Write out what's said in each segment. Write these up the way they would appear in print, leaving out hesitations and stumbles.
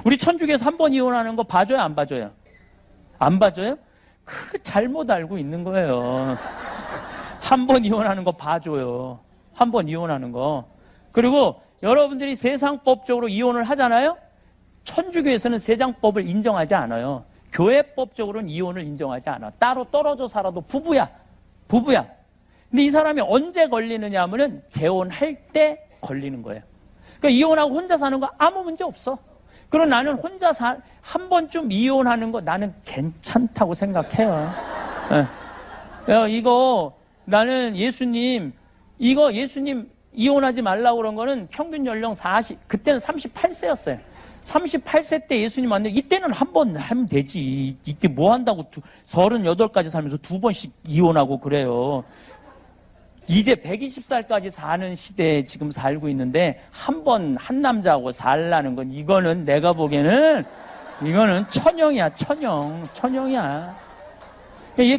우리 천주교에서 한 번 이혼하는 거 봐줘요, 안 봐줘요? 안 봐줘요? 그 잘못 알고 있는 거예요. 한 번 이혼하는 거 봐줘요. 한 번 이혼하는 거. 그리고 여러분들이 세상법적으로 이혼을 하잖아요? 천주교에서는 세상법을 인정하지 않아요. 교회법적으로는 이혼을 인정하지 않아. 따로 떨어져 살아도 부부야. 부부야. 근데 이 사람이 언제 걸리느냐 하면은 재혼할 때 걸리는 거예요. 그러니까 이혼하고 혼자 사는 거 아무 문제 없어. 그럼 나는 혼자 한 번쯤 이혼하는 거 나는 괜찮다고 생각해요. 이거 나는 예수님 이혼하지 말라고 그런 거는 평균 연령 그때는 38세였어요. 38세 때 예수님 만나고 이때는 한 번 하면 되지. 이때 뭐 한다고 38까지 살면서 두 번씩 이혼하고 그래요. 이제 120살까지 사는 시대에 지금 살고 있는데 한 남자하고 살라는 건 이거는 내가 보기에는 이거는 천형이야. 천형이야.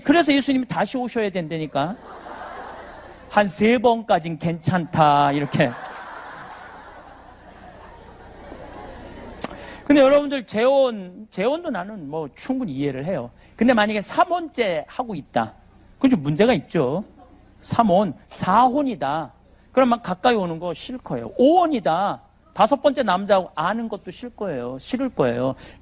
그래서 예수님이 다시 오셔야 된다니까. 한 3번까진 괜찮다 이렇게. 근데 여러분들 재혼도 나는 뭐 충분히 이해를 해요. 근데 만약에 3혼째 하고 있다. 그건 좀 문제가 있죠. 3혼, 4혼이다. 그럼 막 가까이 오는 거 싫을 거예요. 5혼이다. 5번째 남자하고 아는 것도 싫을 거예요.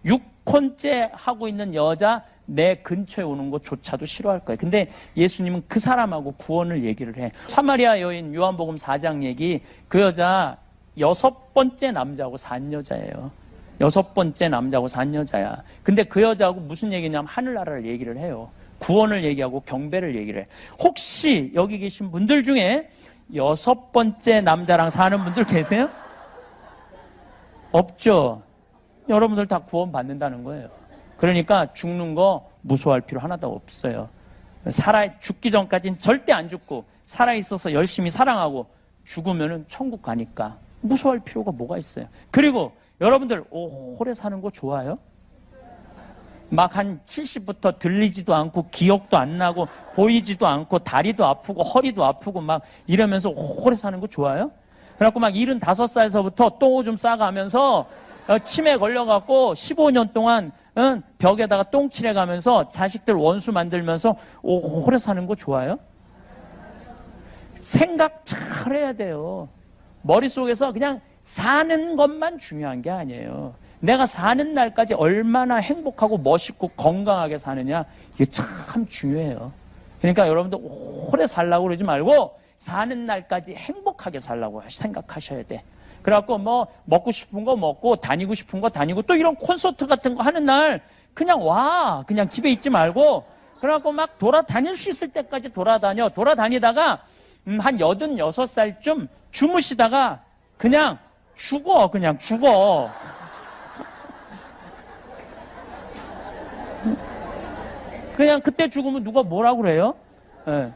6혼째 하고 있는 여자 내 근처에 오는 것조차도 싫어할 거예요. 근데 예수님은 그 사람하고 구원을 얘기를 해. 사마리아 여인 요한복음 4장 얘기, 그 여자 6번째 남자하고 산 여자예요. 6번째 남자하고 산 여자야. 근데 그 여자하고 무슨 얘기냐면 하늘나라를 얘기를 해요. 구원을 얘기하고 경배를 얘기를 해. 혹시 여기 계신 분들 중에 6번째 남자랑 사는 분들 계세요? 없죠? 여러분들 다 구원 받는다는 거예요. 그러니까 죽는 거 무서워할 필요 하나도 없어요. 죽기 전까지는 절대 안 죽고 살아있어서 열심히 사랑하고 죽으면 천국 가니까 무서워할 필요가 뭐가 있어요. 그리고 여러분들 오래 사는 거 좋아요? 막 한 70부터 들리지도 않고 기억도 안 나고 보이지도 않고 다리도 아프고 허리도 아프고 막 이러면서 오래 사는 거 좋아요? 그래갖고 막 75살서부터 똥 오줌 싸가면서 치매 걸려갖고 15년 동안 벽에다가 똥 칠해가면서 자식들 원수 만들면서 오래 사는 거 좋아요? 생각 잘해야 돼요. 머릿속에서 그냥 사는 것만 중요한 게 아니에요. 내가 사는 날까지 얼마나 행복하고 멋있고 건강하게 사느냐, 이게 참 중요해요. 그러니까 여러분들 오래 살라고 그러지 말고 사는 날까지 행복하게 살라고 생각하셔야 돼. 그래갖고 뭐 먹고 싶은 거 먹고 다니고 싶은 거 다니고 또 이런 콘서트 같은 거 하는 날 그냥 그냥 집에 있지 말고 그래갖고 막 돌아다닐 수 있을 때까지 돌아다니다가 한 86살쯤 주무시다가 그냥 죽어. 그냥 그때 죽으면 누가 뭐라고 그래요? 네.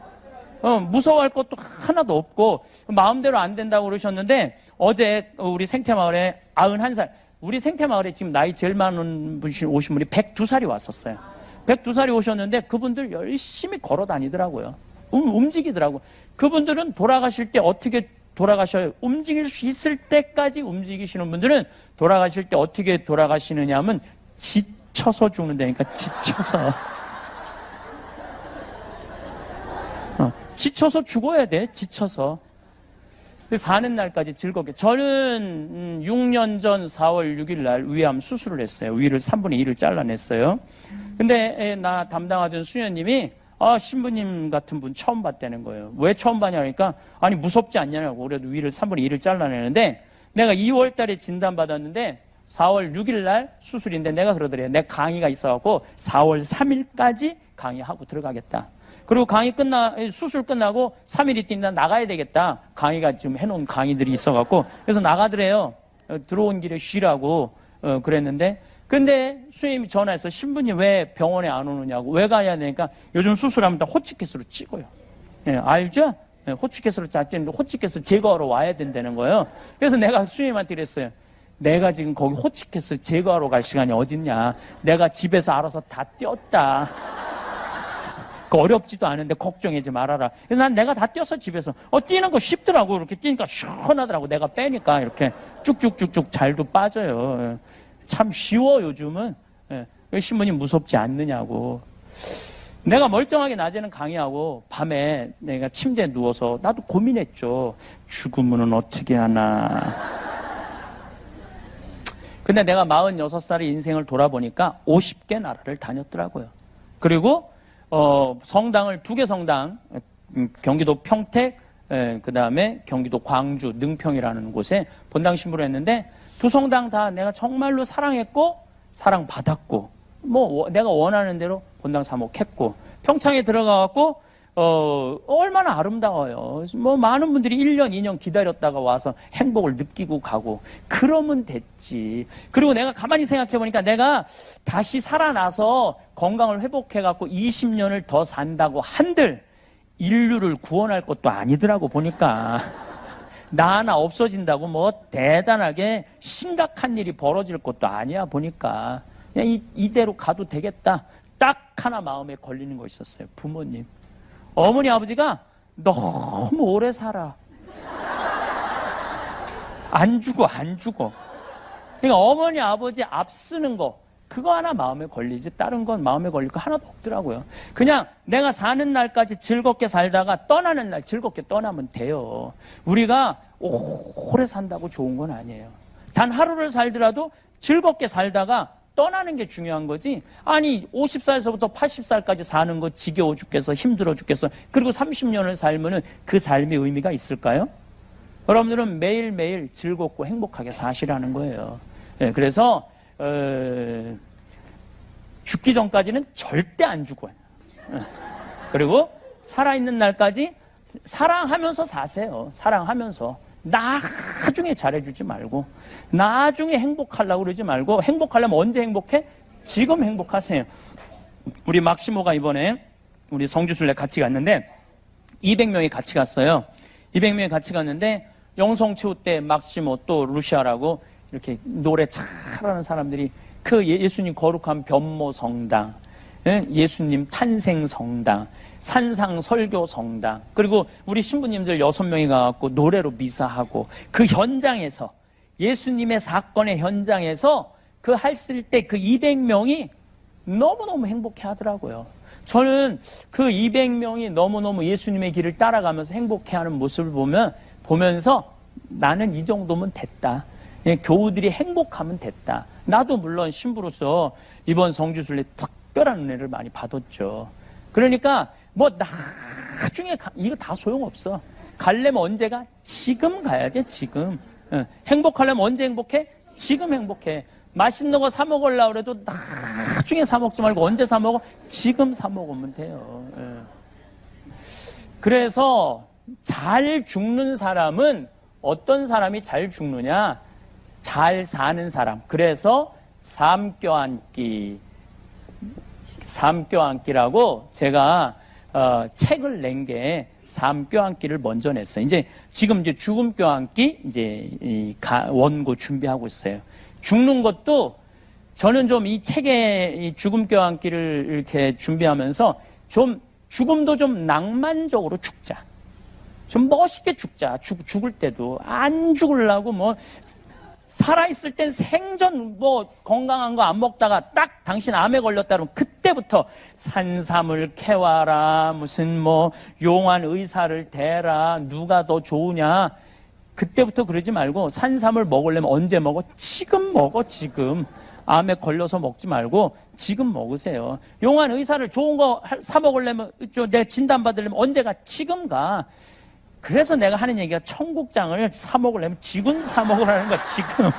무서워할 것도 하나도 없고 마음대로 안 된다고 그러셨는데 어제 우리 생태마을에 91살, 우리 생태마을에 지금 나이 제일 많은 분이 오신 분이 102살이 왔었어요. 102살이 오셨는데 그분들 열심히 걸어 다니더라고요. 움직이더라고. 그분들은 돌아가실 때 어떻게 돌아가셔요? 움직일 수 있을 때까지 움직이시는 분들은 돌아가실 때 어떻게 돌아가시느냐 하면 지쳐서 죽는다니까. 지쳐서 죽어야 돼. 지쳐서. 사는 날까지 즐겁게. 저는 6년 전 4월 6일 날 위암 수술을 했어요. 위를 3분의 1을 잘라냈어요. 근데 나 담당하던 수녀님이 신부님 같은 분 처음 봤다는 거예요. 왜 처음 봤냐 그러니까 아니 무섭지 않냐고. 그래도 위를 3분의 1을 잘라내는데 내가 2월 달에 진단받았는데 4월 6일 날 수술인데 내가 그러더래요. 내 강의가 있어갖고 4월 3일까지 강의하고 들어가겠다. 그리고 수술 끝나고 3일 있다 나가야 되겠다. 강의가 지금 해놓은 강의들이 있어갖고. 그래서 나가더래요. 들어온 길에 쉬라고 그랬는데. 근데 수임이 전화해서 신부님 왜 병원에 안 오느냐고. 왜 가야 되니까 요즘 수술하면 다 호치키스로 찍어요. 알죠? 호치키스로 짰는데 호치키스 제거하러 와야 된다는 거예요. 그래서 내가 수임한테 그랬어요. 내가 지금 거기 호치키스 제거하러 갈 시간이 어딨냐. 내가 집에서 알아서 다 떼었다. 어렵지도 않은데 걱정하지 말아라. 그래서 내가 다 뛰어서 집에서 뛰는 거 쉽더라고. 이렇게 뛰니까 시원하더라고. 내가 빼니까 이렇게 쭉쭉쭉쭉 잘도 빠져요. 참 쉬워 요즘은. 왜 신부님 무섭지 않느냐고. 내가 멀쩡하게 낮에는 강의하고 밤에 내가 침대에 누워서 나도 고민했죠. 죽으면 어떻게 하나. 근데 내가 46살의 인생을 돌아보니까 50개 나라를 다녔더라고요. 그리고 성당을 2개 성당, 경기도 평택, 그 다음에 경기도 광주 능평이라는 곳에 본당 신부를 했는데 2 성당 다 내가 정말로 사랑했고 사랑받았고 내가 원하는 대로 본당 사목했고 평창에 들어가갖고 얼마나 아름다워요. 많은 분들이 1년, 2년 기다렸다가 와서 행복을 느끼고 가고 그러면 됐지. 그리고 내가 가만히 생각해 보니까 내가 다시 살아나서 건강을 회복해갖고 20년을 더 산다고 한들 인류를 구원할 것도 아니더라고 보니까. 나 하나 없어진다고 대단하게 심각한 일이 벌어질 것도 아니야 보니까. 그냥 이대로 가도 되겠다. 딱 하나 마음에 걸리는 거 있었어요. 부모님. 어머니 아버지가 너무 오래 살아. 안 죽어. 그러니까 어머니 아버지 앞쓰는 거 그거 하나 마음에 걸리지 다른 건 마음에 걸릴 거 하나도 없더라고요. 그냥 내가 사는 날까지 즐겁게 살다가 떠나는 날 즐겁게 떠나면 돼요. 우리가 오래 산다고 좋은 건 아니에요. 단 하루를 살더라도 즐겁게 살다가 떠나는 게 중요한 거지. 아니 50살에서부터 80살까지 사는 거 지겨워 죽겠어, 힘들어 죽겠어. 그리고 30년을 살면은 그 삶의 의미가 있을까요? 여러분들은 매일매일 즐겁고 행복하게 사시라는 거예요. 그래서 죽기 전까지는 절대 안 죽어요. 그리고 살아있는 날까지 사랑하면서 사세요. 사랑하면서. 나중에 잘해주지 말고 나중에 행복하려고 그러지 말고 행복하려면 언제 행복해? 지금 행복하세요. 우리 막시모가 이번에 우리 성주순례 같이 갔는데 200명이 같이 갔어요. 200명이 같이 갔는데 영성치유 때 막시모 또 루시아라고 이렇게 노래 잘하는 사람들이 그 예수님 거룩한 변모 성당, 예수님 탄생 성당, 산상 설교 성당, 그리고 우리 신부님들 6명이 가갖고 노래로 미사하고 그 현장에서 예수님의 사건의 현장에서 그 했을 때 그 200명이 너무너무 행복해 하더라고요. 저는 그 200명이 너무너무 예수님의 길을 따라가면서 행복해하는 모습을 보면서 나는 이 정도면 됐다. 교우들이 행복하면 됐다. 나도 물론 신부로서 이번 성주순례 특별한 은혜를 많이 받았죠. 그러니까 나중에 이거 다 소용없어. 가려면 언제가? 지금 가야 돼. 지금. 행복하려면 언제 행복해? 지금 행복해. 맛있는 거 사 먹으려고 해도 나중에 사 먹지 말고 언제 사 먹어? 지금 사 먹으면 돼요. 그래서 잘 죽는 사람은 어떤 사람이 잘 죽느냐? 잘 사는 사람. 그래서 삶 껴안기라고 제가 책을 낸 게 삶 껴안기를 먼저 냈어요. 지금 죽음 껴안기 원고 준비하고 있어요. 죽는 것도 저는 좀 이 책의 이 죽음 껴안기를 이렇게 준비하면서 좀 죽음도 좀 낭만적으로 죽자. 좀 멋있게 죽자. 죽을 때도 안 죽으려고 살아있을 땐 생전 건강한 거 안 먹다가 딱 당신 암에 걸렸다 그러면 그때부터 산삼을 캐와라, 무슨 용한 의사를 대라, 누가 더 좋으냐. 그때부터 그러지 말고 산삼을 먹으려면 언제 먹어? 지금 먹어, 지금. 암에 걸려서 먹지 말고 지금 먹으세요. 용한 의사를 좋은 거 사 먹으려면, 내 진단 받으려면 언제가? 지금 가. 그래서 내가 하는 얘기가 청국장을 사 먹으려면 지금 사 먹으라는 거야, 지금.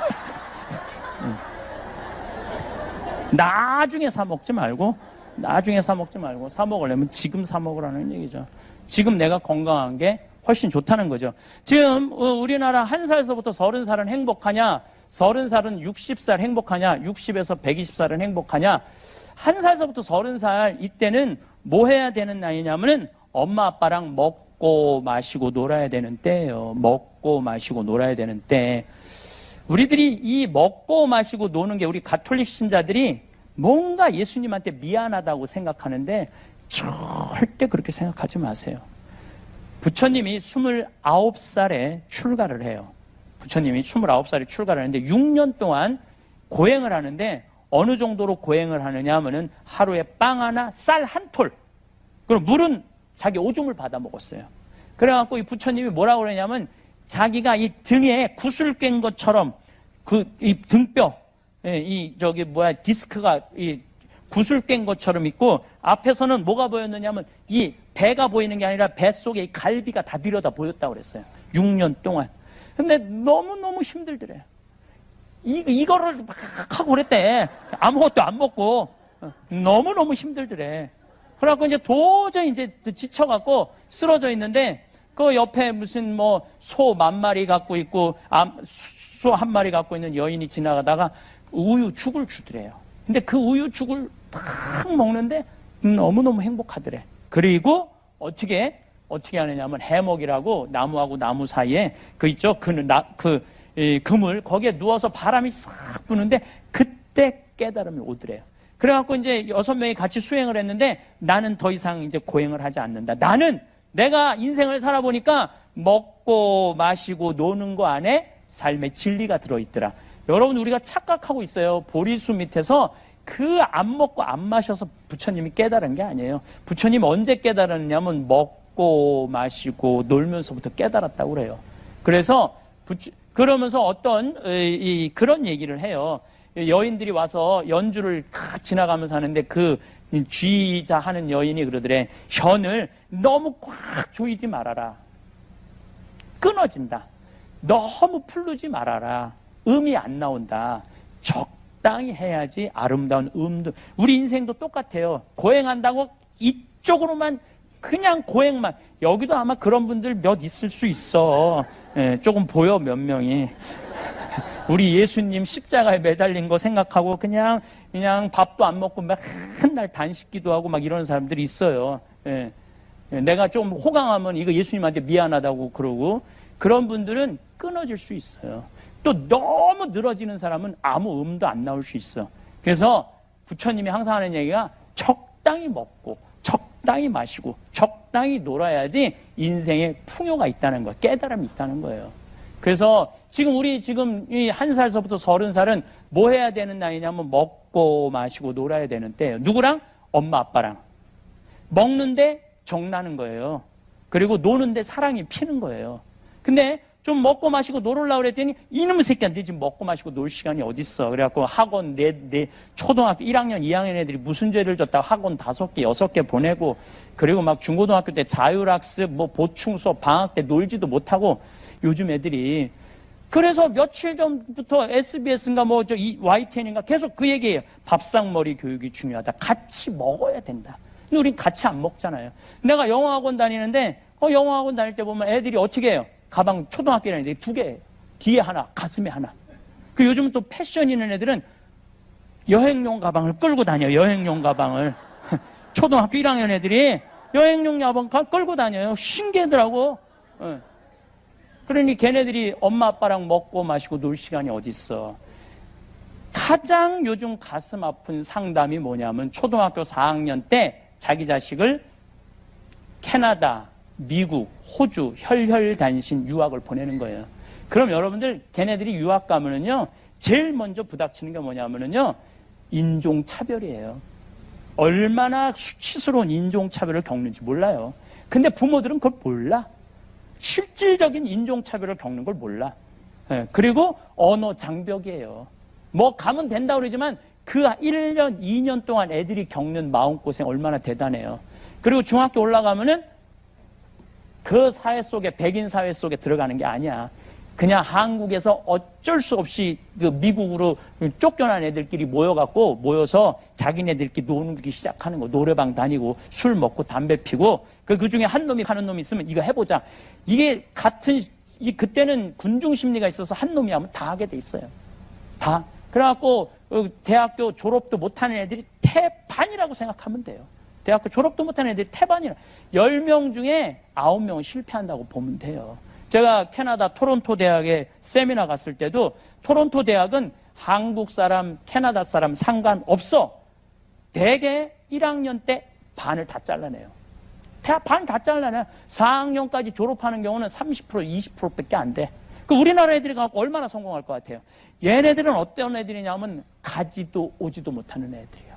나중에 사 먹지 말고 사 먹으려면 지금 사 먹으라는 얘기죠. 지금 내가 건강한 게 훨씬 좋다는 거죠. 지금 우리나라 1살서부터 30살은 행복하냐? 30살은 60살 행복하냐? 60에서 120살은 행복하냐? 1살서부터 30살 이때는 뭐 해야 되는 나이냐면은 엄마 아빠랑 먹고 마시고 놀아야 되는 때예요. 먹고 마시고 놀아야 되는 때. 우리들이 이 먹고 마시고 노는 게 우리 가톨릭 신자들이 뭔가 예수님한테 미안하다고 생각하는데 절대 그렇게 생각하지 마세요. 부처님이 29살에 출가를 해요. 부처님이 29살에 출가를 하는데 6년 동안 고행을 하는데 어느 정도로 고행을 하느냐 하면은 하루에 빵 하나, 쌀 한 톨. 그리고 물은 자기 오줌을 받아 먹었어요. 그래갖고 이 부처님이 뭐라고 그러냐면 자기가 이 등에 구슬 깬 것처럼 이 등뼈, 디스크가 이 구슬 깬 것처럼 있고 앞에서는 뭐가 보였느냐면 이 배가 보이는 게 아니라 뱃속에 이 갈비가 다 들여다 보였다고 그랬어요. 6년 동안. 근데 너무너무 힘들더래요. 이거를 막 하고 그랬대. 아무것도 안 먹고. 너무너무 힘들더래. 그래갖고 이제 도저히 이제 지쳐갖고 쓰러져 있는데 그 옆에 무슨 뭐 소 10,000마리 갖고 있고 소 1마리 갖고 있는 여인이 지나가다가 우유죽을 주더래요. 근데 그 우유죽을 탁 먹는데 너무너무 행복하더래. 그리고 어떻게 하느냐면 해먹이라고 나무하고 나무 사이에 그 있죠? 그물 거기에 누워서 바람이 싹 부는데 그때 깨달음이 오더래요. 그래갖고 이제 6명이 같이 수행을 했는데 나는 더 이상 이제 고행을 하지 않는다. 나는 내가 인생을 살아보니까 먹고 마시고 노는 거 안에 삶의 진리가 들어있더라. 여러분 우리가 착각하고 있어요. 보리수 밑에서 그 안 먹고 안 마셔서 부처님이 깨달은 게 아니에요. 부처님 언제 깨달았냐면 먹고 마시고 놀면서부터 깨달았다고 그래요. 그래서 그러면서 어떤 그런 얘기를 해요. 여인들이 와서 연주를 지나가면서 하는데 그 쥐자 하는 여인이 그러더래. 현을 너무 꽉 조이지 말아라. 끊어진다. 너무 풀르지 말아라. 음이 안 나온다. 적당히 해야지 아름다운 음도. 우리 인생도 똑같아요. 고행한다고 이쪽으로만 그냥 고행만. 여기도 아마 그런 분들 몇 있을 수 있어. 조금 보여 몇 명이. 우리 예수님 십자가에 매달린 거 생각하고 그냥 밥도 안 먹고 맨날 단식 기도하고 막 이러는 사람들이 있어요. 내가 좀 호강하면 이거 예수님한테 미안하다고 그러고 그런 분들은 끊어질 수 있어요. 또 너무 늘어지는 사람은 아무 음도 안 나올 수 있어. 그래서 부처님이 항상 하는 얘기가 적당히 먹고 적당히 마시고 적당히 놀아야지 인생에 풍요가 있다는 거, 깨달음이 있다는 거예요. 그래서 우리 이 1살서부터 30살은 뭐 해야 되는 나이냐면 먹고 마시고 놀아야 되는 때예요. 누구랑? 엄마 아빠랑. 먹는데 정나는 거예요. 그리고 노는데 사랑이 피는 거예요. 근데 좀 먹고 마시고 놀으려고 그랬더니 이놈의 새끼한테 지금 먹고 마시고 놀 시간이 어딨어. 그래갖고 학원 초등학교 1학년 2학년 애들이 무슨 죄를 졌다고 학원 5개 6개 보내고 그리고 막 중고등학교 때 자율학습 보충 수업 방학 때 놀지도 못하고 요즘 애들이. 그래서 며칠 전부터 SBS인가 YTN인가 계속 그 얘기예요. 밥상머리 교육이 중요하다. 같이 먹어야 된다. 근데 우린 같이 안 먹잖아요. 내가 영어학원 다니는데 영어학원 다닐 때 보면 애들이 어떻게 해요? 가방 초등학교 애들이 2개, 뒤에 하나, 가슴에 하나. 그 요즘은 또 패션 있는 애들은 여행용 가방을 끌고 다녀요. 여행용 가방을. 초등학교 1학년 애들이 여행용 가방 끌고 다녀요. 신기하더라고. 그러니 걔네들이 엄마 아빠랑 먹고 마시고 놀 시간이 어딨어. 가장 요즘 가슴 아픈 상담이 뭐냐면 초등학교 4학년 때 자기 자식을 캐나다, 미국, 호주 혈혈단신 유학을 보내는 거예요. 그럼 여러분들 걔네들이 유학 가면은요 제일 먼저 부닥치는 게 뭐냐면은요 인종차별이에요. 얼마나 수치스러운 인종차별을 겪는지 몰라요. 근데 부모들은 그걸 몰라. 실질적인 인종차별을 겪는 걸 몰라. 그리고 언어 장벽이에요. 가면 된다고 그러지만 그 1년, 2년 동안 애들이 겪는 마음고생 얼마나 대단해요. 그리고 중학교 올라가면은 그 사회 속에, 백인 사회 속에 들어가는 게 아니야. 그냥 한국에서 어쩔 수 없이 그 미국으로 쫓겨난 애들끼리 모여서 자기네들끼리 노는 시작하는 거. 노래방 다니고 술 먹고 담배 피고 그 중에 한 놈이 가는 놈이 있으면 이거 해보자. 이게 그때는 군중 심리가 있어서 한 놈이 하면 다 하게 돼 있어요. 다. 그래갖고 대학교 졸업도 못하는 애들이 태반이라고 생각하면 돼요. 대학교 졸업도 못하는 애들이 태반이라. 10명 중에 9명은 실패한다고 보면 돼요. 제가 캐나다 토론토 대학에 세미나 갔을 때도 토론토 대학은 한국 사람, 캐나다 사람 상관없어. 대개 1학년 때 반을 다 잘라내요. 반 다 잘라내요. 4학년까지 졸업하는 경우는 30%, 20%밖에 안 돼. 그 우리나라 애들이 갖고 얼마나 성공할 것 같아요? 얘네들은 어떤 애들이냐면 가지도 오지도 못하는 애들이야.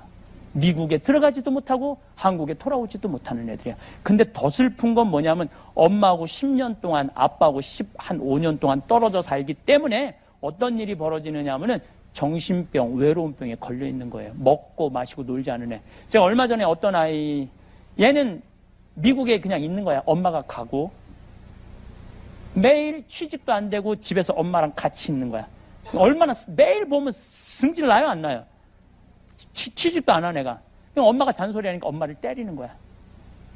미국에 들어가지도 못하고 한국에 돌아오지도 못하는 애들이야. 근데 더 슬픈 건 뭐냐면 엄마하고 10년 동안 아빠하고 한 5년 동안 떨어져 살기 때문에 어떤 일이 벌어지느냐 하면은 정신병, 외로움병에 걸려 있는 거예요. 먹고 마시고 놀지 않은 애. 제가 얼마 전에 어떤 아이, 얘는 미국에 그냥 있는 거야. 엄마가 가고 매일 취직도 안 되고 집에서 엄마랑 같이 있는 거야. 얼마나 매일 보면 승질 나요, 안 나요? 취직도 안 한 애가. 그냥 엄마가 잔소리하니까 엄마를 때리는 거야.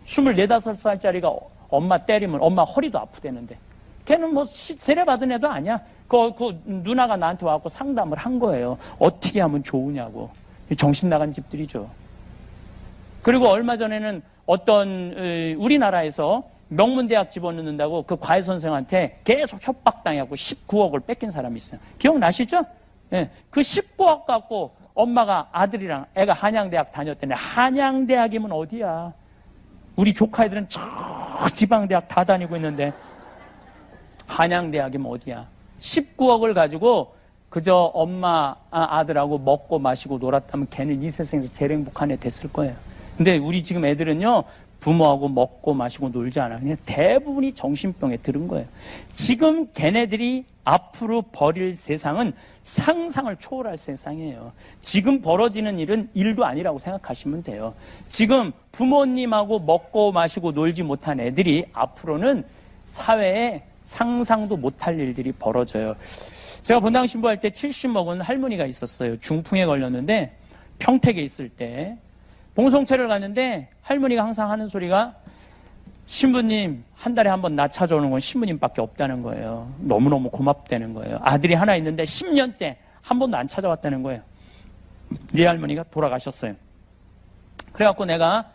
24, 5살짜리가 엄마 때리면 엄마 허리도 아프대는데. 걔는 뭐 세례 받은 애도 아니야. 그 누나가 나한테 와서 상담을 한 거예요. 어떻게 하면 좋으냐고. 정신 나간 집들이죠. 그리고 얼마 전에는 어떤 우리나라에서 명문대학 집어넣는다고 그 과외 선생한테 계속 협박당하고 19억을 뺏긴 사람이 있어요. 기억나시죠? 네. 그 19억 갖고 엄마가 아들이랑 애가 한양대학 다녔더니 한양대학이면 어디야? 우리 조카 애들은 저 지방대학 다 다니고 있는데 한양대학이면 어디야? 19억을 가지고 그저 엄마 아들하고 먹고 마시고 놀았다면 걔는 이 세상에서 제일 행복한 애 됐을 거예요. 근데 우리 지금 애들은요, 부모하고 먹고 마시고 놀지 않아. 그냥 대부분이 정신병에 들은 거예요. 지금 걔네들이 앞으로 벌일 세상은 상상을 초월할 세상이에요. 지금 벌어지는 일은 일도 아니라고 생각하시면 돼요. 지금 부모님하고 먹고 마시고 놀지 못한 애들이 앞으로는 사회에 상상도 못할 일들이 벌어져요. 제가 본당 신부할 때 70 먹은 할머니가 있었어요. 중풍에 걸렸는데 평택에 있을 때 봉송체를 갔는데 할머니가 항상 하는 소리가 신부님 한 달에 한 번 나 찾아오는 건 신부님밖에 없다는 거예요. 너무너무 고맙다는 거예요. 아들이 하나 있는데 10년째 한 번도 안 찾아왔다는 거예요. 네 할머니가 돌아가셨어요. 그래갖고 내가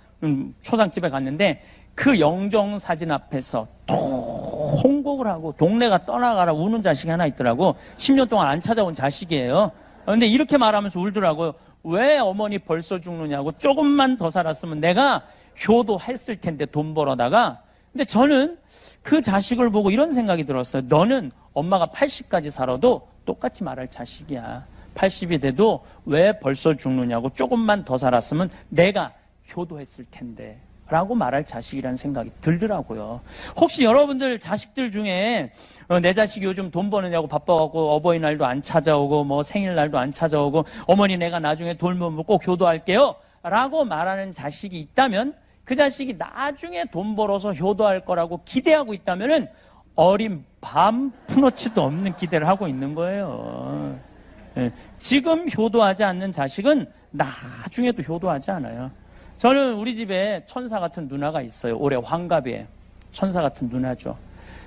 초상집에 갔는데 그 영정사진 앞에서 통곡을 하고 동네가 떠나가라 우는 자식이 하나 있더라고. 10년 동안 안 찾아온 자식이에요. 근데 이렇게 말하면서 울더라고요. 왜 어머니 벌써 죽느냐고. 조금만 더 살았으면 내가 효도했을 텐데 돈 벌어다가. 근데 저는 그 자식을 보고 이런 생각이 들었어요. 너는 엄마가 80까지 살아도 똑같이 말할 자식이야. 80이 돼도 왜 벌써 죽느냐고. 조금만 더 살았으면 내가 효도했을 텐데 라고 말할 자식이라는 생각이 들더라고요. 혹시 여러분들 자식들 중에 내 자식이 요즘 돈 버느냐고 바빠갖고 어버이날도 안 찾아오고 뭐 생일날도 안 찾아오고 어머니 내가 나중에 돌면 꼭 효도할게요 라고 말하는 자식이 있다면 그 자식이 나중에 돈 벌어서 효도할 거라고 기대하고 있다면은 어린 밤 푸너치도 없는 기대를 하고 있는 거예요. 지금 효도하지 않는 자식은 나중에도 효도하지 않아요. 저는 우리 집에 천사 같은 누나가 있어요. 올해 환갑이에요. 천사 같은 누나죠.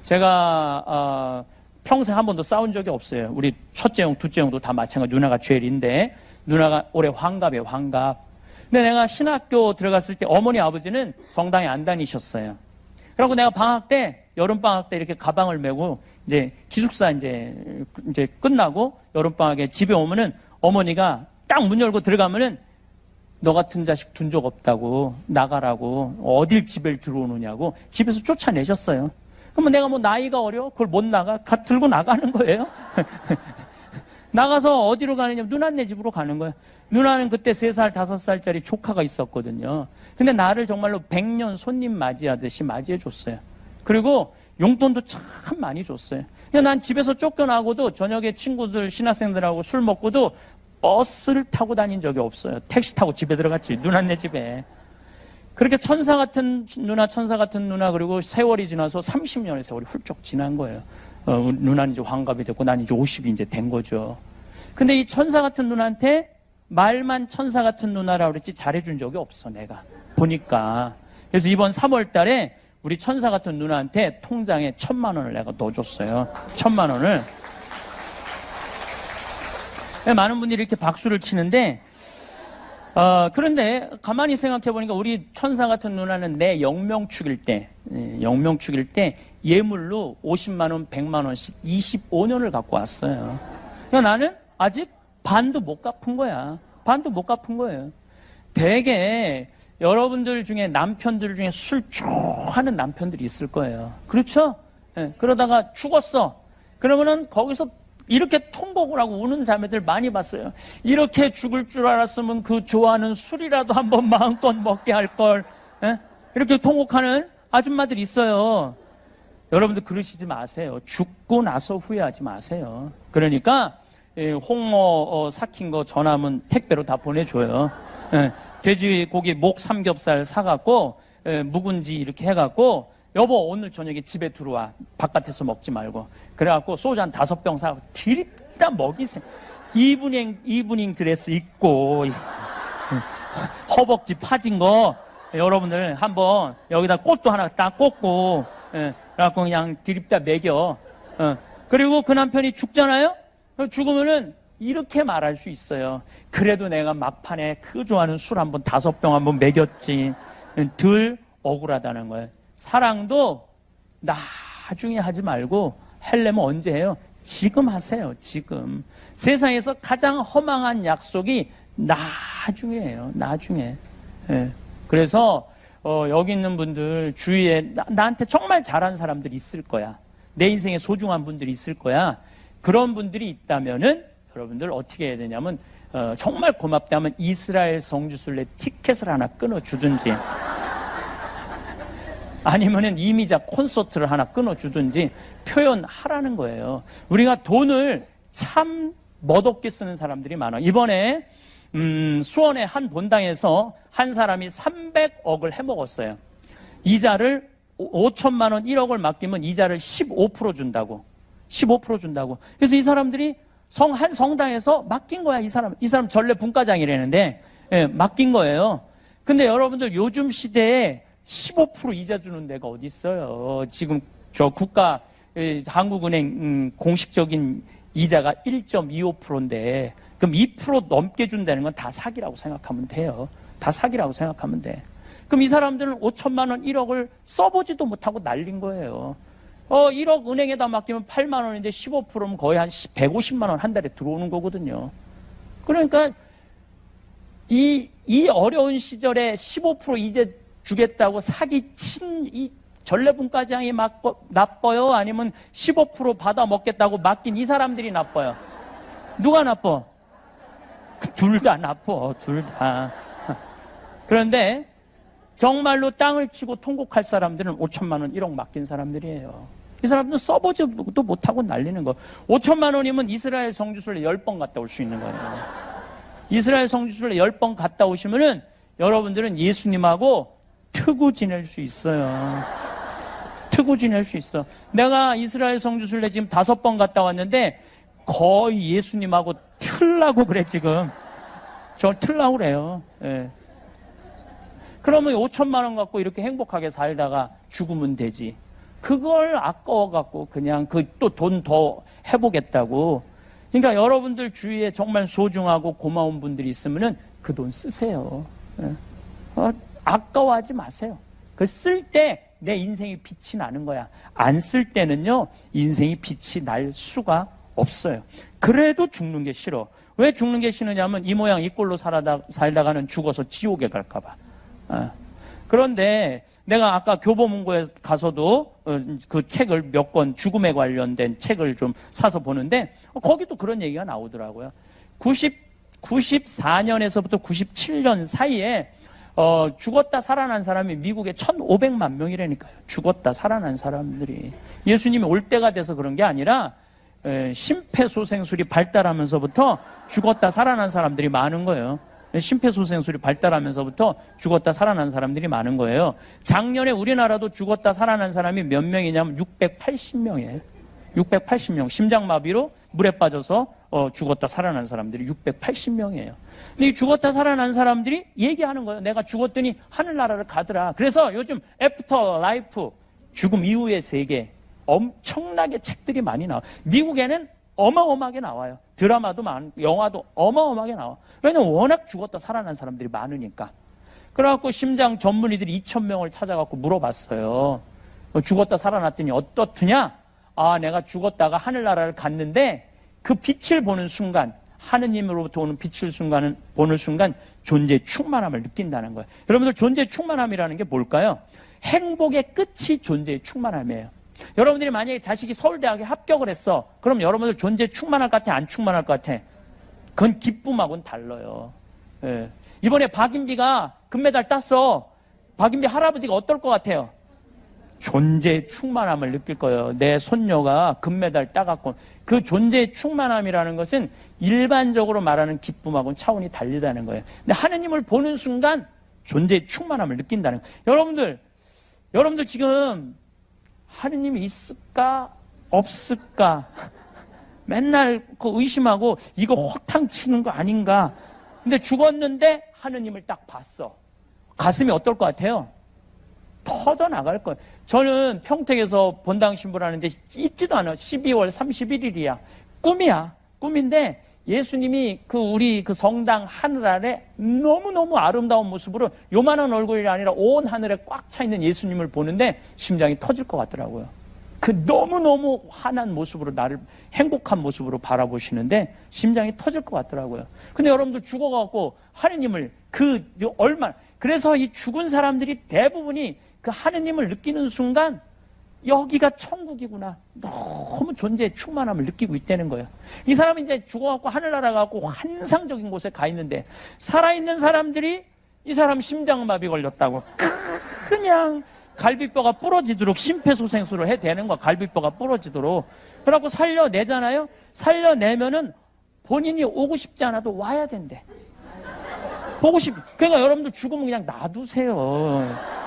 제가 평생 한 번도 싸운 적이 없어요. 우리 첫째 형, 둘째 형도 다 마찬가지. 누나가 제일인데 누나가 올해 환갑이에요. 환갑. 근데 내가 신학교 들어갔을 때 어머니 아버지는 성당에 안 다니셨어요. 그리고 내가 방학 때 여름 방학 때 이렇게 가방을 메고 이제 기숙사 이제 끝나고 여름 방학에 집에 오면은 어머니가 딱 문 열고 들어가면은 너 같은 자식 둔 적 없다고 나가라고 어딜 집에 들어오느냐고 집에서 쫓아내셨어요. 그러면 내가 뭐 나이가 어려? 그걸 못 나가? 들고 나가는 거예요. 나가서 어디로 가느냐? 누나네 집으로 가는 거예요. 누나는 그때 3살, 5살짜리 조카가 있었거든요. 근데 나를 정말로 100년 손님 맞이하듯이 맞이해줬어요. 그리고 용돈도 참 많이 줬어요. 난 집에서 쫓겨나고도 저녁에 친구들, 신학생들하고 술 먹고도 버스를 타고 다닌 적이 없어요. 택시 타고 집에 들어갔지. 누나네 집에. 그렇게 천사 같은 누나 그리고 세월이 지나서 30년의 세월이 훌쩍 지난 거예요. 누나는 이제 환갑이 됐고 난 이제 50이 이제 된 거죠. 근데 이 천사 같은 누나한테 말만 천사 같은 누나라고 그랬지 잘해준 적이 없어 내가. 보니까. 그래서 이번 3월 달에 우리 천사 같은 누나한테 통장에 1,000만 원을 내가 넣어줬어요. 1,000만 원을. 많은 분들이 이렇게 박수를 치는데 그런데 가만히 생각해 보니까 우리 천사 같은 누나는 내 영명 축일 때 예물로 50만 원, 100만 원씩 25년을 갖고 왔어요. 그러니까 나는 아직 반도 못 갚은 거야. 반도 못 갚은 거예요. 되게 여러분들 중에 남편들 중에 술 좋아하는 남편들이 있을 거예요. 그렇죠? 네, 그러다가 죽었어. 그러면은 거기서 이렇게 통곡을 하고 우는 자매들 많이 봤어요. 이렇게 죽을 줄 알았으면 그 좋아하는 술이라도 한번 마음껏 먹게 할 걸. 예? 이렇게 통곡하는 아줌마들 있어요. 여러분들 그러시지 마세요. 죽고 나서 후회하지 마세요. 그러니까 홍어 삭힌 거 전화하면 택배로 다 보내줘요. 돼지고기 목 삼겹살 사갖고 묵은지 이렇게 해갖고 여보 오늘 저녁에 집에 들어와. 바깥에서 먹지 말고. 그래갖고 소주 한 5병 사갖고 들이다 먹이세요. 이브닝 드레스 입고 허벅지 파진 거 여러분들 한번 여기다 꽃도 하나 딱 꽂고 그래갖고 그냥 들이다 먹여. 그리고 그 남편이 죽잖아요. 죽으면은 이렇게 말할 수 있어요. 그래도 내가 막판에 그 좋아하는 술 한번 5병 한번 먹였지. 덜 억울하다는 거예요. 사랑도 나중에 하지 말고 하려면 언제 해요? 지금 하세요. 지금. 세상에서 가장 허망한 약속이 나중에예요. 나중에. 그래서 여기 있는 분들 주위에 나한테 정말 잘한 사람들이 있을 거야. 내 인생에 소중한 분들이 있을 거야. 그런 분들이 있다면은 여러분들 어떻게 해야 되냐면 정말 고맙다면 이스라엘 성지순례 티켓을 하나 끊어주든지 아니면은 이미자 콘서트를 하나 끊어주든지 표현하라는 거예요. 우리가 돈을 참 멋없게 쓰는 사람들이 많아. 이번에 수원의 한 본당에서 한 사람이 300억을 해먹었어요. 이자를 5천만 원 1억을 맡기면 이자를 15% 준다고. 15% 준다고. 그래서 이 사람들이 한 성당에서 맡긴 거야. 이 사람 전래 분과장이라는데 맡긴 거예요. 근데 여러분들 요즘 시대에 15% 이자 주는 데가 어디 있어요? 지금 저 국가 한국은행 공식적인 이자가 1.25%인데 그럼 2% 넘게 준다는 건 다 사기라고 생각하면 돼요. 다 사기라고 생각하면 돼. 그럼 이 사람들은 5천만 원 1억을 써보지도 못하고 날린 거예요. 1억 은행에다 맡기면 8만 원인데 15%면 거의 한 150만 원 한 달에 들어오는 거거든요. 그러니까 이 어려운 시절에 15% 이제 주겠다고 사기친 이 전래분과장이 나빠요? 아니면 15% 받아 먹겠다고 맡긴 이 사람들이 나빠요? 누가 나빠? 둘 다 나빠. 둘 다. 그런데 정말로 땅을 치고 통곡할 사람들은 5천만 원 1억 맡긴 사람들이에요. 이 사람들은 써보지도 못하고 날리는 거. 5천만 원이면 이스라엘 성지순례 10번 갔다 올 수 있는 거예요. 이스라엘 성지순례 10번 갔다 오시면은 여러분들은 예수님하고 트고 지낼 수 있어요. 트고 지낼 수 있어. 내가 이스라엘 성지순례 지금 5번 갔다 왔는데 거의 예수님하고 틀라고 그래 지금. 저 틀라고 그래요. 예. 그러면 5천만 원 갖고 이렇게 행복하게 살다가 죽으면 되지. 그걸 아까워갖고 그냥 또 돈 더 해보겠다고. 그러니까 여러분들 주위에 정말 소중하고 고마운 분들이 있으면은 그 돈 쓰세요. 예. 아까워하지 마세요. 그 쓸 때 내 인생이 빛이 나는 거야. 안 쓸 때는요, 인생이 빛이 날 수가 없어요. 그래도 죽는 게 싫어. 왜 죽는 게 싫으냐면 이 모양 이 꼴로 살다가는 죽어서 지옥에 갈까봐. 그런데 내가 아까 교보문고에 가서도 그 책을 몇 권 죽음에 관련된 책을 좀 사서 보는데 거기도 그런 얘기가 나오더라고요. 94년에서부터 97년 사이에 죽었다 살아난 사람이 미국에 1,500만 명이라니까요. 죽었다 살아난 사람들이. 예수님이 올 때가 돼서 그런 게 아니라 심폐소생술이 발달하면서부터 죽었다 살아난 사람들이 많은 거예요. 심폐소생술이 발달하면서부터 죽었다 살아난 사람들이 많은 거예요. 작년에 우리나라도 죽었다 살아난 사람이 몇 명이냐면 680명이에요. 680명. 심장마비로 물에 빠져서 죽었다 살아난 사람들이 680명이에요. 근데 이 죽었다 살아난 사람들이 얘기하는 거예요. 내가 죽었더니 하늘나라를 가더라. 그래서 요즘 애프터 라이프, 죽음 이후의 세계, 엄청나게 책들이 많이 나와요. 미국에는 어마어마하게 나와요. 드라마도 많고 영화도 어마어마하게 나와. 왜냐면 워낙 죽었다 살아난 사람들이 많으니까. 그래갖고 심장 전문의들이 2,000명을 찾아갖고 물어봤어요. 죽었다 살아났더니 어떻느냐? 내가 죽었다가 하늘나라를 갔는데 그 빛을 보는 순간, 하느님으로부터 오는 빛을 보는 순간 존재의 충만함을 느낀다는 거예요. 여러분들 존재의 충만함이라는 게 뭘까요? 행복의 끝이 존재의 충만함이에요. 여러분들이 만약에 자식이 서울대학에 합격을 했어. 그럼 여러분들 존재에 충만할 것 같아? 안 충만할 것 같아? 그건 기쁨하고는 달라요. 예. 이번에 박인비가 금메달 땄어. 박인비 할아버지가 어떨 것 같아요? 존재의 충만함을 느낄 거예요. 내 손녀가 금메달 따갖고. 그 존재의 충만함이라는 것은 일반적으로 말하는 기쁨하고는 차원이 다르다는 거예요. 근데 하느님을 보는 순간 존재의 충만함을 느낀다는 거예요. 여러분들 지금 하느님이 있을까 없을까 맨날 그 의심하고 이거 허탕 치는 거 아닌가. 근데 죽었는데 하느님을 딱 봤어. 가슴이 어떨 것 같아요? 터져 나갈 거예요. 저는 평택에서 본당 신부를 하는데 있지도 않아. 12월 31일이야. 꿈이야. 꿈인데 예수님이 우리 성당 하늘 아래 너무너무 아름다운 모습으로 요만한 얼굴이 아니라 온 하늘에 꽉 차 있는 예수님을 보는데 심장이 터질 것 같더라고요. 그 너무너무 환한 모습으로 나를 행복한 모습으로 바라보시는데 심장이 터질 것 같더라고요. 근데 여러분들 죽어갖고 하느님을 그래서 이 죽은 사람들이 대부분이 그 하느님을 느끼는 순간 여기가 천국이구나. 너무 존재의 충만함을 느끼고 있다는 거예요. 이 사람이 이제 죽어갖고 하늘나라 가고 환상적인 곳에 가 있는데 살아있는 사람들이 이 사람 심장마비 걸렸다고 그냥 갈비뼈가 부러지도록 심폐소생술을 해대는 거야. 갈비뼈가 부러지도록. 그래갖고 살려내잖아요. 살려내면은 본인이 오고 싶지 않아도 와야 된대. 그러니까 여러분들 죽으면 그냥 놔두세요.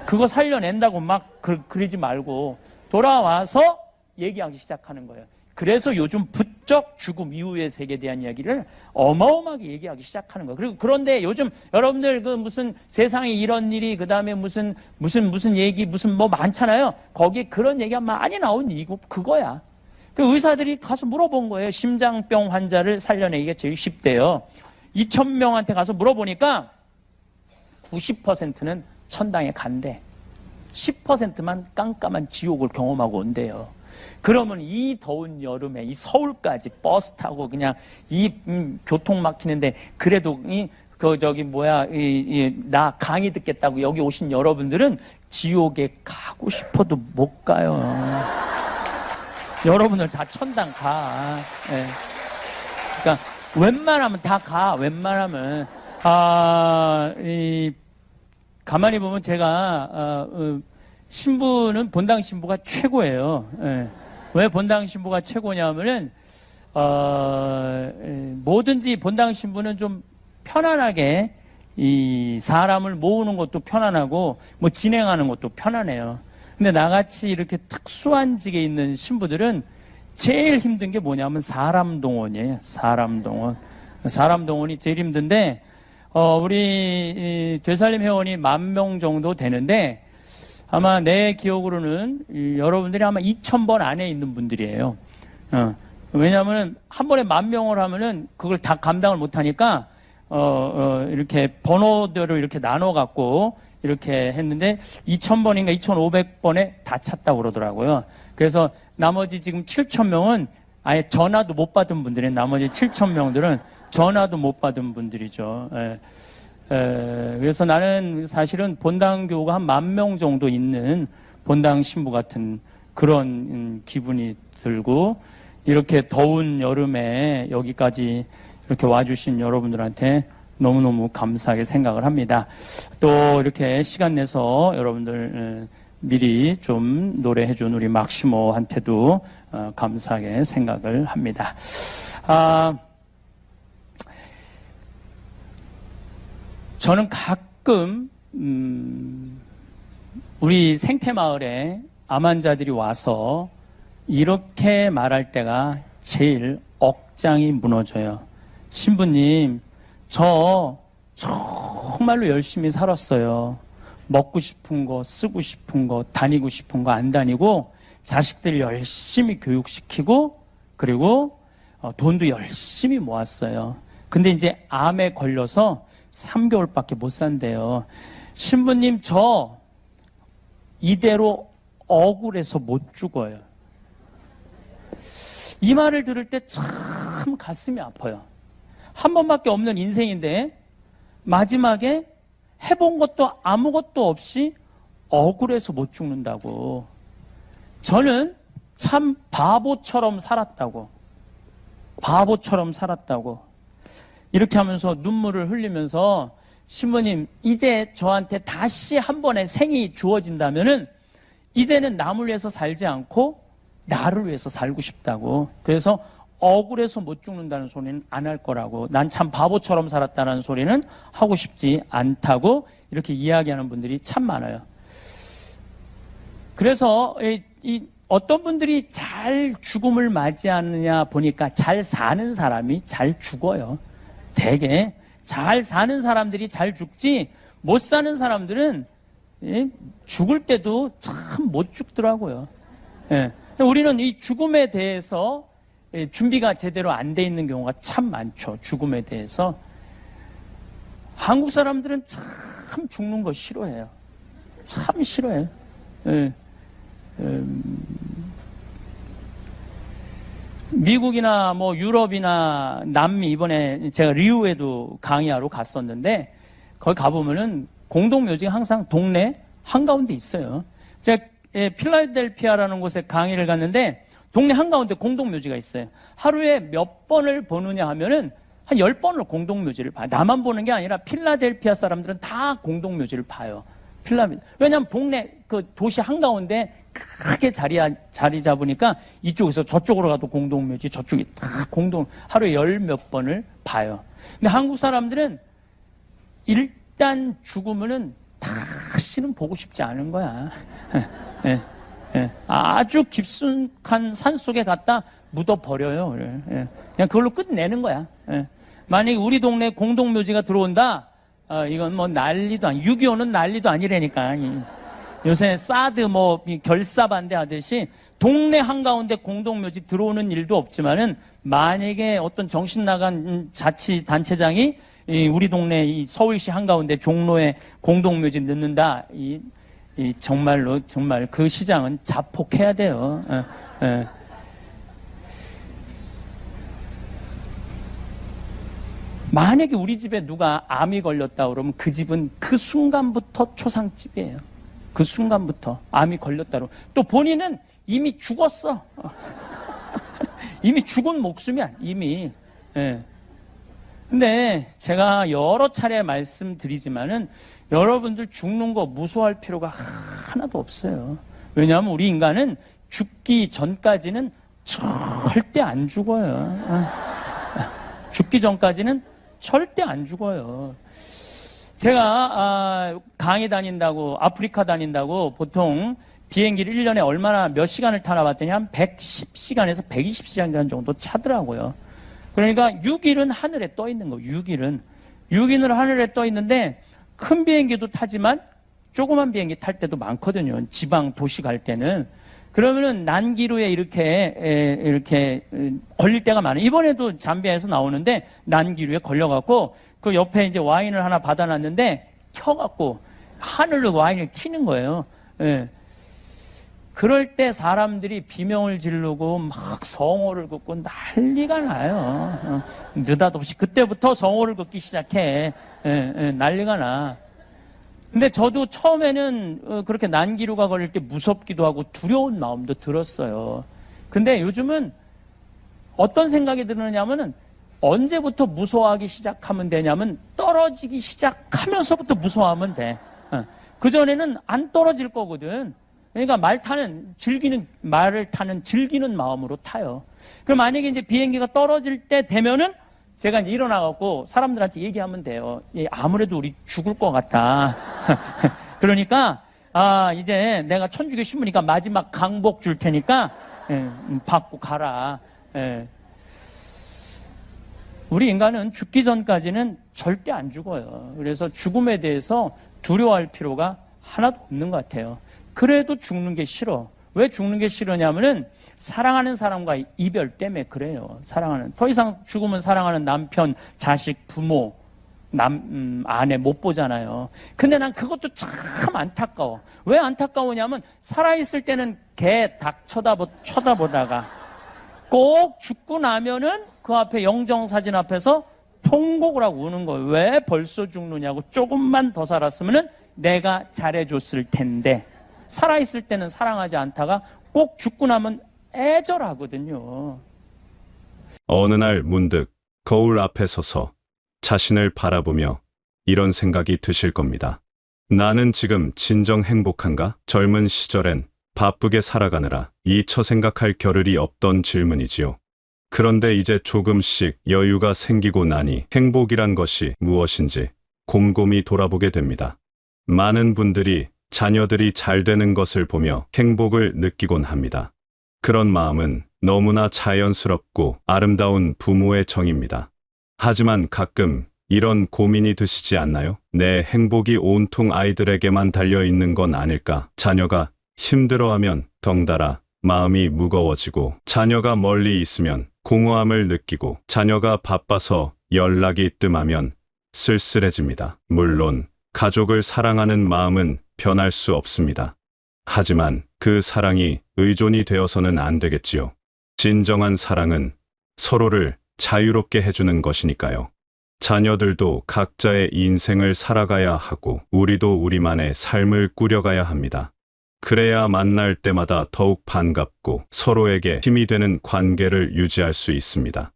그거 살려낸다고 막 그러지 말고 돌아와서 얘기하기 시작하는 거예요. 그래서 요즘 부쩍 죽음 이후의 세계에 대한 이야기를 어마어마하게 얘기하기 시작하는 거예요. 그런데 요즘 여러분들 무슨 세상에 이런 일이 그다음에 무슨 얘기 무슨 뭐 많잖아요. 거기에 그런 얘기가 많이 나온 이유가 그거야. 그 의사들이 가서 물어본 거예요. 심장병 환자를 살려내기가 제일 쉽대요. 2,000명한테 가서 물어보니까 90%는 천당에 간대. 10%만 깜깜한 지옥을 경험하고 온대요. 그러면 이 더운 여름에 이 서울까지 버스 타고 그냥 교통 막히는데 그래도 나 강의 듣겠다고 여기 오신 여러분들은 지옥에 가고 싶어도 못 가요. 여러분들 다 천당 가. 예. 그러니까 웬만하면 다 가. 웬만하면 가만히 보면 제가 신부는 본당 신부가 최고예요. 예. 왜 본당 신부가 최고냐면은 뭐든지 본당 신부는 좀 편안하게 이 사람을 모으는 것도 편안하고 뭐 진행하는 것도 편안해요. 근데 나같이 이렇게 특수한 직에 있는 신부들은 제일 힘든 게 뭐냐면 사람 동원이에요. 사람 동원이 제일 힘든데 우리 되살림 회원이 10,000명 정도 되는데 아마 내 기억으로는 여러분들이 아마 2,000번 안에 있는 분들이에요. 왜냐하면 한 번에 10,000명을 하면은 그걸 다 감당을 못하니까 이렇게 번호대로 이렇게 나눠갖고 이렇게 했는데 2,000번인가 2,500번에 다 찼다고 그러더라고요. 그래서 나머지 지금 7,000명은 아예 전화도 못 받은 분들이 나머지 7,000명들은 전화도 못 받은 분들이죠. 그래서 나는 사실은 본당 교우가 한 10,000명 정도 있는 본당 신부 같은 그런 기분이 들고 이렇게 더운 여름에 여기까지 이렇게 와주신 여러분들한테 너무너무 감사하게 생각을 합니다. 또 이렇게 시간 내서 여러분들 미리 좀 노래해준 우리 막시모한테도 감사하게 생각을 합니다. 저는 가끔 우리 생태마을에 암 환자들이 와서 이렇게 말할 때가 제일 억장이 무너져요. 신부님, 저 정말로 열심히 살았어요. 먹고 싶은 거, 쓰고 싶은 거, 다니고 싶은 거 안 다니고 자식들 열심히 교육시키고 그리고 돈도 열심히 모았어요. 근데 이제 암에 걸려서 3개월밖에 못 산대요. 신부님, 저 이대로 억울해서 못 죽어요. 이 말을 들을 때 참 가슴이 아파요. 한 번밖에 없는 인생인데 마지막에 해본 것도 아무것도 없이 억울해서 못 죽는다고. 저는 참 바보처럼 살았다고. 바보처럼 살았다고. 이렇게 하면서 눈물을 흘리면서 신부님, 이제 저한테 다시 한 번의 생이 주어진다면은 이제는 남을 위해서 살지 않고 나를 위해서 살고 싶다고. 그래서 억울해서 못 죽는다는 소리는 안 할 거라고. 난 참 바보처럼 살았다는 소리는 하고 싶지 않다고 이렇게 이야기하는 분들이 참 많아요. 그래서 어떤 분들이 잘 죽음을 맞이하느냐 보니까 잘 사는 사람이 잘 죽어요. 되게 잘 사는 사람들이 잘 죽지 못 사는 사람들은 죽을 때도 참 못 죽더라고요. 우리는 이 죽음에 대해서 준비가 제대로 안 돼 있는 경우가 참 많죠. 죽음에 대해서. 한국 사람들은 참 죽는 거 싫어해요. 참 싫어해요. 미국이나 뭐 유럽이나 남미, 이번에 제가 리우에도 강의하러 갔었는데 거기 가보면은 공동묘지가 항상 동네 한가운데 있어요. 제가 필라델피아라는 곳에 강의를 갔는데 동네 한가운데 공동묘지가 있어요. 하루에 몇 번을 보느냐 하면은 한 10번을 공동묘지를 봐요. 나만 보는 게 아니라 필라델피아 사람들은 다 공동묘지를 봐요. 왜냐하면 동네 그 도시 한가운데 크게 자리 잡으니까 이쪽에서 저쪽으로 가도 공동묘지, 저쪽이 다 하루에 10몇 번을 봐요. 근데 한국 사람들은 일단 죽으면은 다시는 보고 싶지 않은 거야. 아주 깊숙한 산 속에 갖다 묻어버려요. 그냥 그걸로 끝내는 거야. 만약에 우리 동네 공동묘지가 들어온다, 이건 뭐 난리도 6.25는 난리도 아니라니까. 요새 사드 뭐 결사반대 하듯이 동네 한가운데 공동묘지 들어오는 일도 없지만은 만약에 어떤 정신 나간 자치단체장이 우리 동네 이 서울시 한가운데 종로에 공동묘지 넣는다, 정말로 정말 그 시장은 자폭해야 돼요. 만약에 우리 집에 누가 암이 걸렸다 그러면 그 집은 그 순간부터 초상집이에요. 그 순간부터 암이 걸렸다 그러면 또 본인은 이미 죽었어. 이미 죽은 목숨이야, 이미. 근데 제가 여러 차례 말씀드리지만은 여러분들 죽는 거 무서워할 필요가 하나도 없어요. 왜냐하면 우리 인간은 죽기 전까지는 절대 안 죽어요. 죽기 전까지는 절대 안 죽어요. 제가 강의 다닌다고, 아프리카 다닌다고 보통 비행기를 1년에 얼마나 몇 시간을 타나 봤더니 한 110시간에서 120시간 정도 차더라고요. 그러니까 6일은 하늘에 떠 있는 거예요. 6일은 하늘에 떠 있는데 큰 비행기도 타지만 조그만 비행기 탈 때도 많거든요. 지방 도시 갈 때는. 그러면은 난기류에 이렇게 걸릴 때가 많아요. 이번에도 잠비아에서 나오는데 난기류에 걸려갖고 그 옆에 이제 와인을 하나 받아놨는데 켜갖고 하늘로 와인을 튀는 거예요. 그럴 때 사람들이 비명을 지르고 막 성호를 긋고 난리가 나요. 느닷없이 그때부터 성호를 긋기 시작해. 난리가 나. 근데 저도 처음에는 그렇게 난기류가 걸릴 때 무섭기도 하고 두려운 마음도 들었어요. 근데 요즘은 어떤 생각이 드느냐면은 언제부터 무서워하기 시작하면 되냐면 떨어지기 시작하면서부터 무서워하면 돼. 그전에는 안 떨어질 거거든. 그러니까 말을 타는 즐기는 마음으로 타요. 그럼 만약에 이제 비행기가 떨어질 때 되면은 제가 이제 일어나갖고 사람들한테 얘기하면 돼요. 아무래도 우리 죽을 것 같다. 그러니까, 이제 내가 천주교 신부니까 마지막 강복 줄 테니까, 받고 가라. 우리 인간은 죽기 전까지는 절대 안 죽어요. 그래서 죽음에 대해서 두려워할 필요가 하나도 없는 것 같아요. 그래도 죽는 게 싫어. 왜 죽는 게 싫으냐면은 사랑하는 사람과 이별 때문에 그래요. 더 이상 죽으면 사랑하는 남편, 자식, 부모, 아내 못 보잖아요. 근데 난 그것도 참 안타까워. 왜 안타까우냐면 살아있을 때는 개, 닭 쳐다보다가 꼭 죽고 나면은 그 앞에 영정사진 앞에서 통곡을 하고 우는 거예요. 왜 벌써 죽느냐고. 조금만 더 살았으면 내가 잘해줬을 텐데. 살아있을 때는 사랑하지 않다가 꼭 죽고 나면 애절하거든요. 어느 날 문득 거울 앞에 서서 자신을 바라보며 이런 생각이 드실 겁니다. 나는 지금 진정 행복한가? 젊은 시절엔 바쁘게 살아가느라 잊혀 생각할 겨를이 없던 질문이지요. 그런데 이제 조금씩 여유가 생기고 나니 행복이란 것이 무엇인지 곰곰이 돌아보게 됩니다. 많은 분들이 자녀들이 잘 되는 것을 보며 행복을 느끼곤 합니다. 그런 마음은 너무나 자연스럽고 아름다운 부모의 정입니다. 하지만 가끔 이런 고민이 드시지 않나요? 내 행복이 온통 아이들에게만 달려있는 건 아닐까? 자녀가 힘들어하면 덩달아 마음이 무거워지고, 자녀가 멀리 있으면 공허함을 느끼고, 자녀가 바빠서 연락이 뜸하면 쓸쓸해집니다. 물론 가족을 사랑하는 마음은 변할 수 없습니다. 하지만 그 사랑이 의존이 되어서는 안 되겠지요. 진정한 사랑은 서로를 자유롭게 해주는 것이니까요. 자녀들도 각자의 인생을 살아가야 하고, 우리도 우리만의 삶을 꾸려가야 합니다. 그래야 만날 때마다 더욱 반갑고 서로에게 힘이 되는 관계를 유지할 수 있습니다.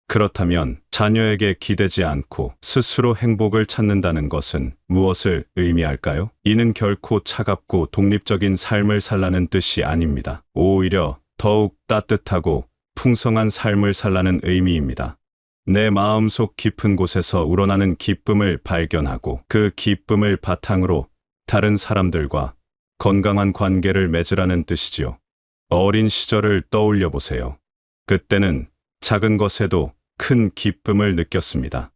그렇다면 자녀에게 기대지 않고 스스로 행복을 찾는다는 것은 무엇을 의미할까요? 이는 결코 차갑고 독립적인 삶을 살라는 뜻이 아닙니다. 오히려 더욱 따뜻하고 풍성한 삶을 살라는 의미입니다. 내 마음속 깊은 곳에서 우러나는 기쁨을 발견하고, 그 기쁨을 바탕으로 다른 사람들과 건강한 관계를 맺으라는 뜻이지요. 어린 시절을 떠올려 보세요. 그때는 작은 것에도 큰 기쁨을 느꼈습니다.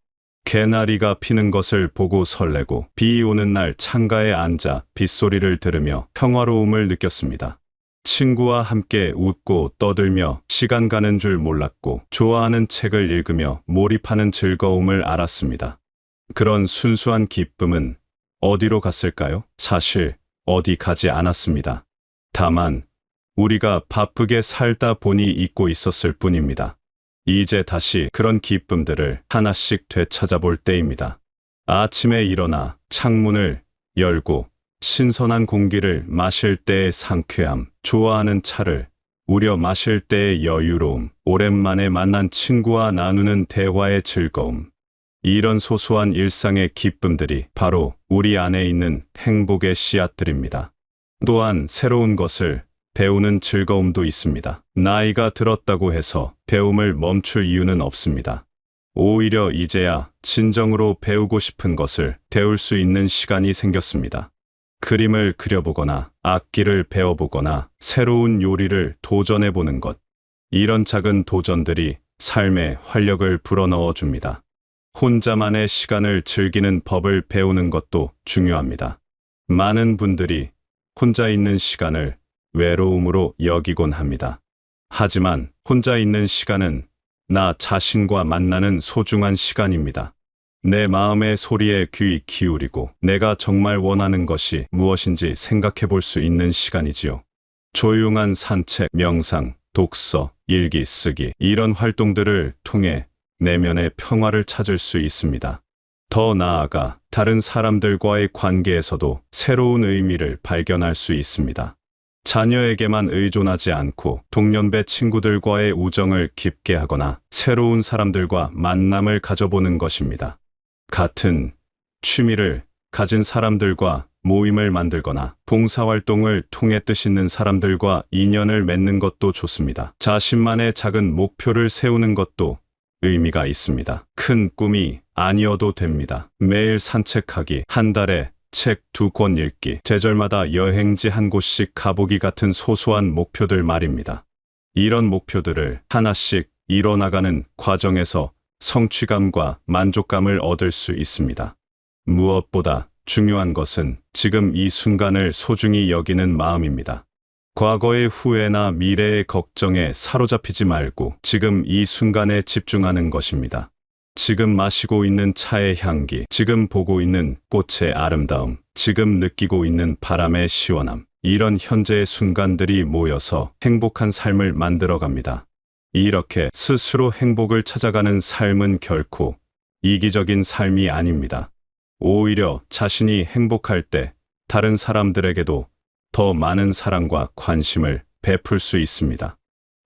개나리가 피는 것을 보고 설레고, 비 오는 날 창가에 앉아 빗소리를 들으며 평화로움을 느꼈습니다. 친구와 함께 웃고 떠들며 시간 가는 줄 몰랐고, 좋아하는 책을 읽으며 몰입하는 즐거움을 알았습니다. 그런 순수한 기쁨은 어디로 갔을까요? 사실 어디 가지 않았습니다. 다만 우리가 바쁘게 살다 보니 잊고 있었을 뿐입니다. 이제 다시 그런 기쁨들을 하나씩 되찾아볼 때입니다. 아침에 일어나 창문을 열고 신선한 공기를 마실 때의 상쾌함, 좋아하는 차를 우려 마실 때의 여유로움, 오랜만에 만난 친구와 나누는 대화의 즐거움. 이런 소소한 일상의 기쁨들이 바로 우리 안에 있는 행복의 씨앗들입니다. 또한 새로운 것을 배우는 즐거움도 있습니다. 나이가 들었다고 해서 배움을 멈출 이유는 없습니다. 오히려 이제야 진정으로 배우고 싶은 것을 배울 수 있는 시간이 생겼습니다. 그림을 그려보거나 악기를 배워보거나 새로운 요리를 도전해보는 것. 이런 작은 도전들이 삶에 활력을 불어넣어 줍니다. 혼자만의 시간을 즐기는 법을 배우는 것도 중요합니다. 많은 분들이 혼자 있는 시간을 외로움으로 여기곤 합니다. 하지만 혼자 있는 시간은 나 자신과 만나는 소중한 시간입니다. 내 마음의 소리에 귀 기울이고 내가 정말 원하는 것이 무엇인지 생각해 볼 수 있는 시간이지요. 조용한 산책, 명상, 독서, 일기 쓰기, 이런 활동들을 통해 내면의 평화를 찾을 수 있습니다. 더 나아가 다른 사람들과의 관계에서도 새로운 의미를 발견할 수 있습니다. 자녀에게만 의존하지 않고 동년배 친구들과의 우정을 깊게 하거나 새로운 사람들과 만남을 가져보는 것입니다. 같은 취미를 가진 사람들과 모임을 만들거나 봉사활동을 통해 뜻있는 사람들과 인연을 맺는 것도 좋습니다. 자신만의 작은 목표를 세우는 것도 의미가 있습니다. 큰 꿈이 아니어도 됩니다. 매일 산책하기, 한 달에 책 2권 읽기, 계절마다 여행지 한 곳씩 가보기 같은 소소한 목표들 말입니다. 이런 목표들을 하나씩 이뤄나가는 과정에서 성취감과 만족감을 얻을 수 있습니다. 무엇보다 중요한 것은 지금 이 순간을 소중히 여기는 마음입니다. 과거의 후회나 미래의 걱정에 사로잡히지 말고 지금 이 순간에 집중하는 것입니다. 지금 마시고 있는 차의 향기, 지금 보고 있는 꽃의 아름다움, 지금 느끼고 있는 바람의 시원함, 이런 현재의 순간들이 모여서 행복한 삶을 만들어갑니다. 이렇게 스스로 행복을 찾아가는 삶은 결코 이기적인 삶이 아닙니다. 오히려 자신이 행복할 때 다른 사람들에게도 더 많은 사랑과 관심을 베풀 수 있습니다.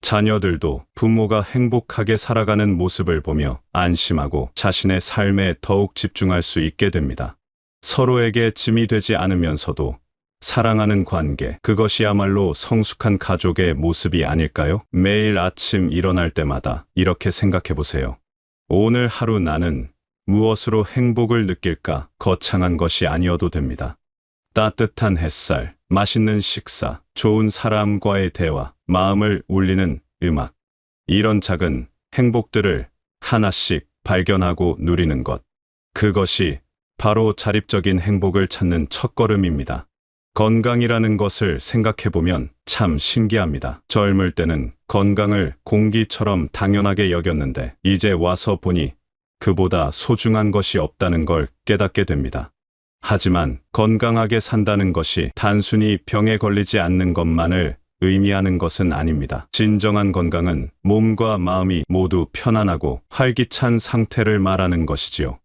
자녀들도 부모가 행복하게 살아가는 모습을 보며 안심하고 자신의 삶에 더욱 집중할 수 있게 됩니다. 서로에게 짐이 되지 않으면서도 사랑하는 관계, 그것이야말로 성숙한 가족의 모습이 아닐까요? 매일 아침 일어날 때마다 이렇게 생각해 보세요. 오늘 하루 나는 무엇으로 행복을 느낄까? 거창한 것이 아니어도 됩니다. 따뜻한 햇살, 맛있는 식사, 좋은 사람과의 대화, 마음을 울리는 음악. 이런 작은 행복들을 하나씩 발견하고 누리는 것. 그것이 바로 자립적인 행복을 찾는 첫걸음입니다. 건강이라는 것을 생각해보면 참 신기합니다. 젊을 때는 건강을 공기처럼 당연하게 여겼는데 이제 와서 보니 그보다 소중한 것이 없다는 걸 깨닫게 됩니다. 하지만 건강하게 산다는 것이 단순히 병에 걸리지 않는 것만을 의미하는 것은 아닙니다. 진정한 건강은 몸과 마음이 모두 편안하고 활기찬 상태를 말하는 것이지요.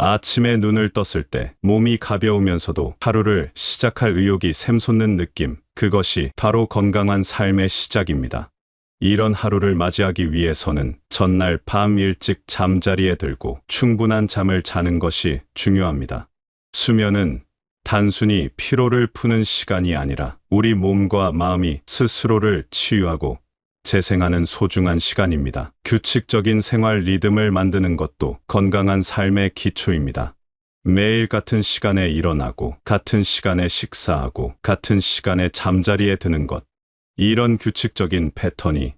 아침에 눈을 떴을 때 몸이 가벼우면서도 하루를 시작할 의욕이 샘솟는 느낌, 그것이 바로 건강한 삶의 시작입니다. 이런 하루를 맞이하기 위해서는 전날 밤 일찍 잠자리에 들고 충분한 잠을 자는 것이 중요합니다. 수면은 단순히 피로를 푸는 시간이 아니라 우리 몸과 마음이 스스로를 치유하고 재생하는 소중한 시간입니다. 규칙적인 생활 리듬을 만드는 것도 건강한 삶의 기초입니다. 매일 같은 시간에 일어나고 같은 시간에 식사하고 같은 시간에 잠자리에 드는 것. 이런 규칙적인 패턴이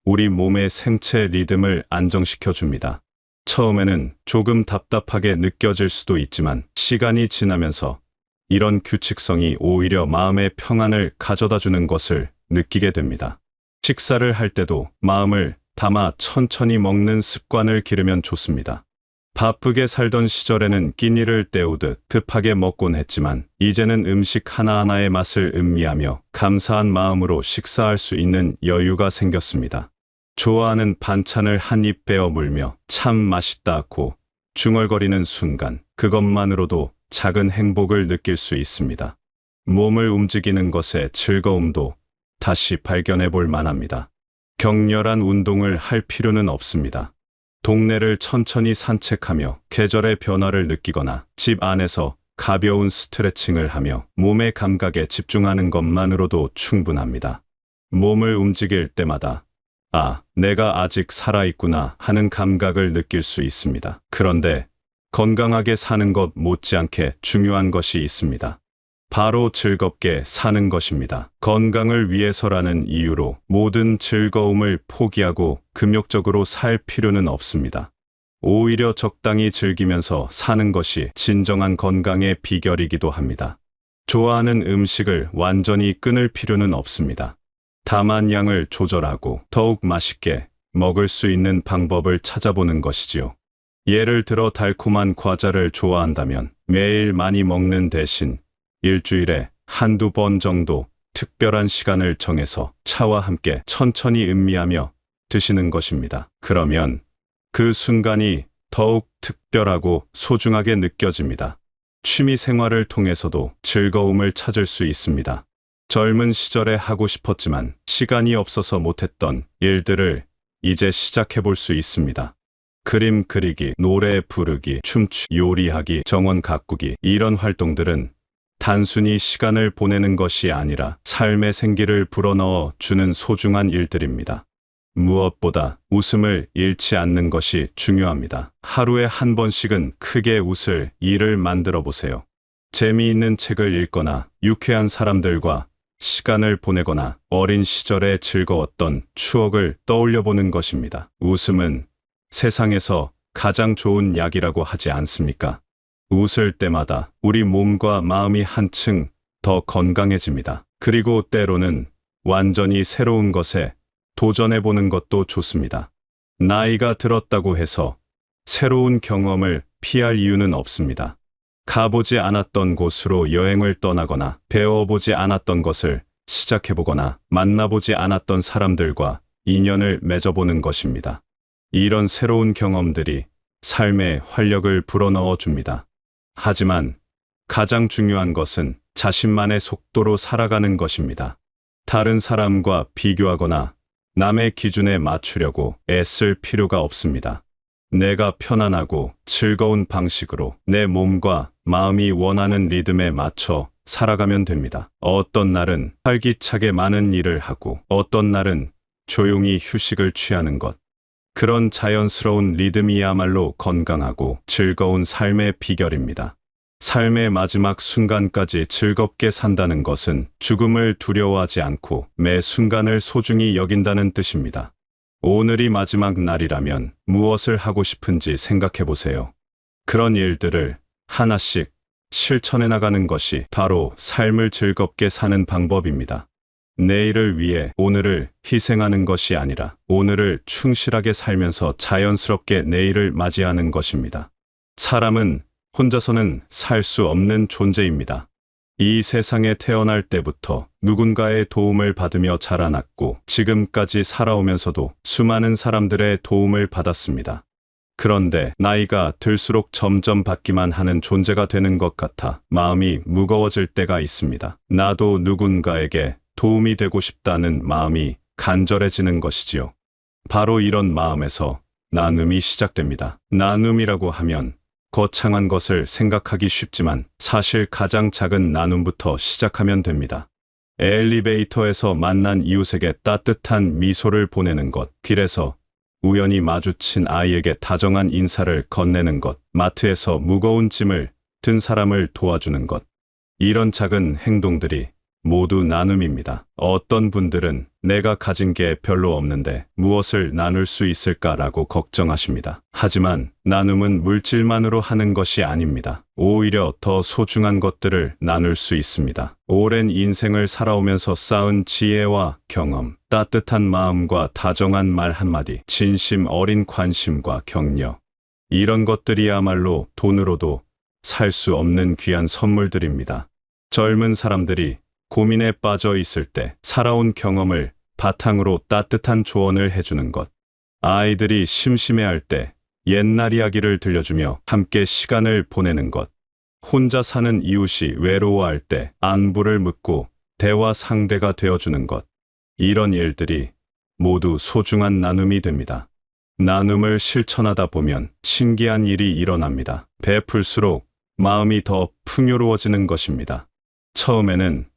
우리 몸의 생체 리듬을 안정시켜 줍니다. 처음에는 조금 답답하게 느껴질 수도 있지만 시간이 지나면서 이런 규칙성이 오히려 마음의 평안을 가져다 주는 것을 느끼게 됩니다. 식사를 할 때도 마음을 담아 천천히 먹는 습관을 기르면 좋습니다. 바쁘게 살던 시절에는 끼니를 때우듯 급하게 먹곤 했지만 이제는 음식 하나하나의 맛을 음미하며 감사한 마음으로 식사할 수 있는 여유가 생겼습니다. 좋아하는 반찬을 한 입 베어 물며 참 맛있다고 중얼거리는 순간, 그것만으로도 작은 행복을 느낄 수 있습니다. 몸을 움직이는 것의 즐거움도 다시 발견해 볼 만합니다. 격렬한 운동을 할 필요는 없습니다. 동네를 천천히 산책하며 계절의 변화를 느끼거나 집 안에서 가벼운 스트레칭을 하며 몸의 감각에 집중하는 것만으로도 충분합니다. 몸을 움직일 때마다 내가 아직 살아있구나 하는 감각을 느낄 수 있습니다. 그런데 건강하게 사는 것 못지않게 중요한 것이 있습니다. 바로 즐겁게 사는 것입니다. 건강을 위해서라는 이유로 모든 즐거움을 포기하고 금욕적으로 살 필요는 없습니다. 오히려 적당히 즐기면서 사는 것이 진정한 건강의 비결이기도 합니다. 좋아하는 음식을 완전히 끊을 필요는 없습니다. 다만 양을 조절하고 더욱 맛있게 먹을 수 있는 방법을 찾아보는 것이지요. 예를 들어 달콤한 과자를 좋아한다면 매일 많이 먹는 대신 일주일에 한두 번 정도 특별한 시간을 정해서 차와 함께 천천히 음미하며 드시는 것입니다. 그러면 그 순간이 더욱 특별하고 소중하게 느껴집니다. 취미 생활을 통해서도 즐거움을 찾을 수 있습니다. 젊은 시절에 하고 싶었지만 시간이 없어서 못했던 일들을 이제 시작해 볼 수 있습니다. 그림 그리기, 노래 부르기, 춤추기, 요리하기, 정원 가꾸기, 이런 활동들은 단순히 시간을 보내는 것이 아니라 삶의 생기를 불어넣어 주는 소중한 일들입니다. 무엇보다 웃음을 잃지 않는 것이 중요합니다. 하루에 한 번씩은 크게 웃을 일을 만들어 보세요. 재미있는 책을 읽거나 유쾌한 사람들과 시간을 보내거나 어린 시절에 즐거웠던 추억을 떠올려 보는 것입니다. 웃음은 세상에서 가장 좋은 약이라고 하지 않습니까? 웃을 때마다 우리 몸과 마음이 한층 더 건강해집니다. 그리고 때로는 완전히 새로운 것에 도전해보는 것도 좋습니다. 나이가 들었다고 해서 새로운 경험을 피할 이유는 없습니다. 가보지 않았던 곳으로 여행을 떠나거나 배워보지 않았던 것을 시작해보거나 만나보지 않았던 사람들과 인연을 맺어보는 것입니다. 이런 새로운 경험들이 삶에 활력을 불어넣어 줍니다. 하지만 가장 중요한 것은 자신만의 속도로 살아가는 것입니다. 다른 사람과 비교하거나 남의 기준에 맞추려고 애쓸 필요가 없습니다. 내가 편안하고 즐거운 방식으로 내 몸과 마음이 원하는 리듬에 맞춰 살아가면 됩니다. 어떤 날은 활기차게 많은 일을 하고 어떤 날은 조용히 휴식을 취하는 것. 그런 자연스러운 리듬이야말로 건강하고 즐거운 삶의 비결입니다. 삶의 마지막 순간까지 즐겁게 산다는 것은 죽음을 두려워하지 않고 매 순간을 소중히 여긴다는 뜻입니다. 오늘이 마지막 날이라면 무엇을 하고 싶은지 생각해 보세요. 그런 일들을 하나씩 실천해 나가는 것이 바로 삶을 즐겁게 사는 방법입니다. 내일을 위해 오늘을 희생하는 것이 아니라 오늘을 충실하게 살면서 자연스럽게 내일을 맞이하는 것입니다. 사람은 혼자서는 살 수 없는 존재입니다. 이 세상에 태어날 때부터 누군가의 도움을 받으며 자라났고 지금까지 살아오면서도 수많은 사람들의 도움을 받았습니다. 그런데 나이가 들수록 점점 받기만 하는 존재가 되는 것 같아 마음이 무거워질 때가 있습니다. 나도 누군가에게 도움이 되고 싶다는 마음이 간절해지는 것이지요. 바로 이런 마음에서 나눔이 시작됩니다. 나눔이라고 하면 거창한 것을 생각하기 쉽지만 사실 가장 작은 나눔부터 시작하면 됩니다. 엘리베이터에서 만난 이웃에게 따뜻한 미소를 보내는 것, 길에서 우연히 마주친 아이에게 다정한 인사를 건네는 것, 마트에서 무거운 짐을 든 사람을 도와주는 것. 이런 작은 행동들이 모두 나눔입니다. 어떤 분들은 내가 가진 게 별로 없는데 무엇을 나눌 수 있을까라고 걱정하십니다. 하지만 나눔은 물질만으로 하는 것이 아닙니다. 오히려 더 소중한 것들을 나눌 수 있습니다. 오랜 인생을 살아오면서 쌓은 지혜와 경험, 따뜻한 마음과 다정한 말 한마디, 진심 어린 관심과 격려. 이런 것들이야말로 돈으로도 살 수 없는 귀한 선물들입니다. 젊은 사람들이 고민에 빠져 있을 때 살아온 경험을 바탕으로 따뜻한 조언을 해주는 것. 아이들이 심심해할 때 옛날 이야기를 들려주며 함께 시간을 보내는 것. 혼자 사는 이웃이 외로워할 때 안부를 묻고 대화 상대가 되어주는 것. 이런 일들이 모두 소중한 나눔이 됩니다. 나눔을 실천하다 보면 신기한 일이 일어납니다. 베풀수록 마음이 더 풍요로워지는 것입니다. 처음에는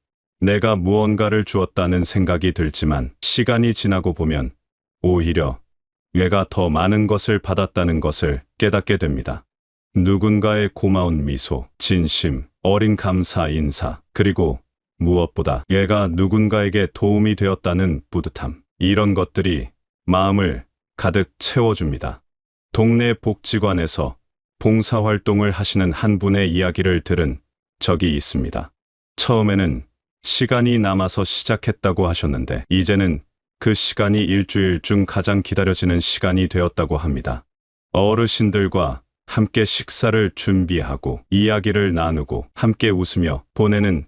내가 무언가를 주었다는 생각이 들지만 시간이 지나고 보면 오히려 내가 더 많은 것을 받았다는 것을 깨닫게 됩니다. 누군가의 고마운 미소, 진심, 어린 감사 인사, 그리고 무엇보다 내가 누군가에게 도움이 되었다는 뿌듯함. 이런 것들이 마음을 가득 채워줍니다. 동네 복지관에서 봉사활동을 하시는 한 분의 이야기를 들은 적이 있습니다. 처음에는 시간이 남아서 시작했다고 하셨는데 이제는 그 시간이 일주일 중 가장 기다려지는 시간이 되었다고 합니다. 어르신들과 함께 식사를 준비하고 이야기를 나누고 함께 웃으며 보내는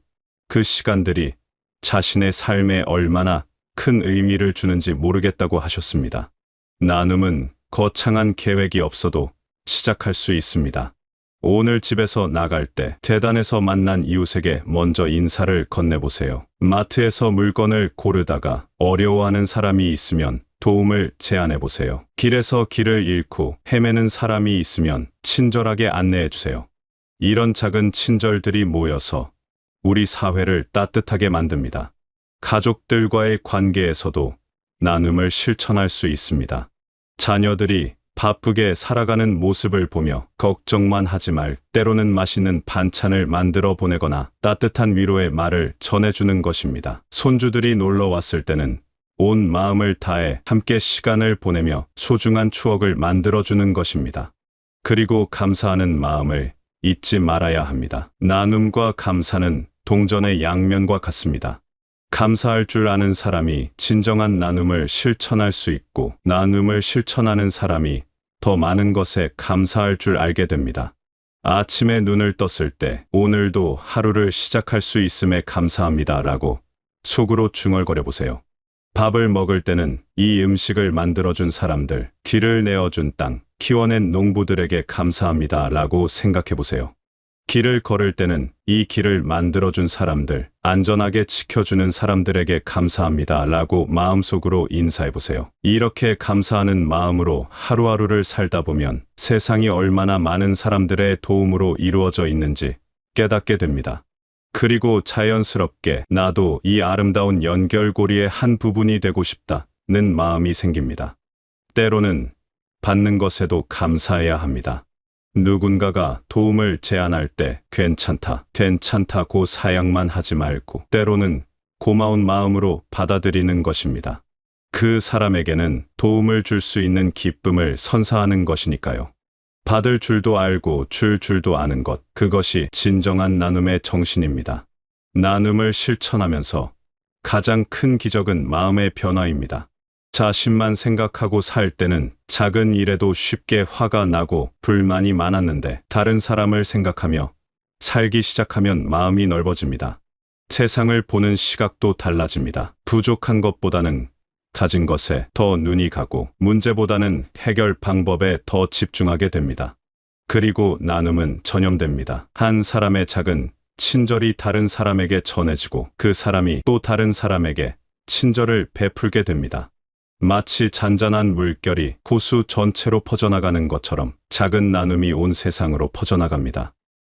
그 시간들이 자신의 삶에 얼마나 큰 의미를 주는지 모르겠다고 하셨습니다. 나눔은 거창한 계획이 없어도 시작할 수 있습니다. 오늘 집에서 나갈 때 계단에서 만난 이웃에게 먼저 인사를 건네보세요. 마트에서 물건을 고르다가 어려워하는 사람이 있으면 도움을 제안해보세요. 길에서 길을 잃고 헤매는 사람이 있으면 친절하게 안내해주세요. 이런 작은 친절들이 모여서 우리 사회를 따뜻하게 만듭니다. 가족들과의 관계에서도 나눔을 실천할 수 있습니다. 자녀들이 바쁘게 살아가는 모습을 보며 걱정만 하지 말, 때로는 맛있는 반찬을 만들어 보내거나 따뜻한 위로의 말을 전해주는 것입니다. 손주들이 놀러 왔을 때는 온 마음을 다해 함께 시간을 보내며 소중한 추억을 만들어주는 것입니다. 그리고 감사하는 마음을 잊지 말아야 합니다. 나눔과 감사는 동전의 양면과 같습니다. 감사할 줄 아는 사람이 진정한 나눔을 실천할 수 있고 나눔을 실천하는 사람이 더 많은 것에 감사할 줄 알게 됩니다. 아침에 눈을 떴을 때 오늘도 하루를 시작할 수 있음에 감사합니다라고 속으로 중얼거려 보세요. 밥을 먹을 때는 이 음식을 만들어준 사람들, 길을 내어준 땅, 키워낸 농부들에게 감사합니다 라고 생각해 보세요. 길을 걸을 때는 이 길을 만들어준 사람들, 안전하게 지켜주는 사람들에게 감사합니다 라고 마음속으로 인사해 보세요. 이렇게 감사하는 마음으로 하루하루를 살다 보면 세상이 얼마나 많은 사람들의 도움으로 이루어져 있는지 깨닫게 됩니다. 그리고 자연스럽게 나도 이 아름다운 연결고리의 한 부분이 되고 싶다는 마음이 생깁니다. 때로는 받는 것에도 감사해야 합니다. 누군가가 도움을 제안할 때 괜찮다고 사양만 하지 말고 때로는 고마운 마음으로 받아들이는 것입니다. 그 사람에게는 도움을 줄 수 있는 기쁨을 선사하는 것이니까요. 받을 줄도 알고 줄 줄도 아는 것, 그것이 진정한 나눔의 정신입니다. 나눔을 실천하면서 가장 큰 기적은 마음의 변화입니다. 자신만 생각하고 살 때는 작은 일에도 쉽게 화가 나고 불만이 많았는데 다른 사람을 생각하며 살기 시작하면 마음이 넓어집니다. 세상을 보는 시각도 달라집니다. 부족한 것보다는 가진 것에 더 눈이 가고 문제보다는 해결 방법에 더 집중하게 됩니다. 그리고 나눔은 전염됩니다. 한 사람의 작은 친절이 다른 사람에게 전해지고 그 사람이 또 다른 사람에게 친절을 베풀게 됩니다. 마치 잔잔한 물결이 호수 전체로 퍼져나가는 것처럼 작은 나눔이 온 세상으로 퍼져나갑니다.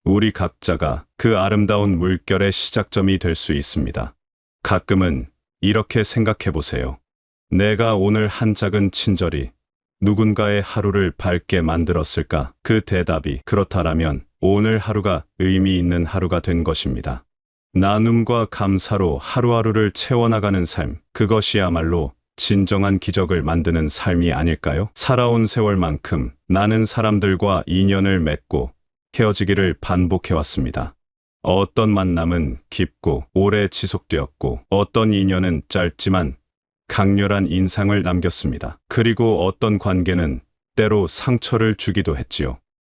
우리 각자가 그 아름다운 물결의 시작점이 될 수 있습니다. 가끔은 이렇게 생각해 보세요. 내가 오늘 한 작은 친절이 누군가의 하루를 밝게 만들었을까? 그 대답이 그렇다라면 오늘 하루가 의미 있는 하루가 된 것입니다. 나눔과 감사로 하루하루를 채워나가는 삶, 그것이야말로 진정한 기적을 만드는 삶이 아닐까요? 살아온 세월만큼 나는 사람들과 인연을 맺고 헤어지기를 반복해왔습니다. 어떤 만남은 깊고 오래 지속되었고 어떤 인연은 짧지만 강렬한 인상을 남겼습니다. 그리고 어떤 관계는 때로 상처를 주기도 했지요.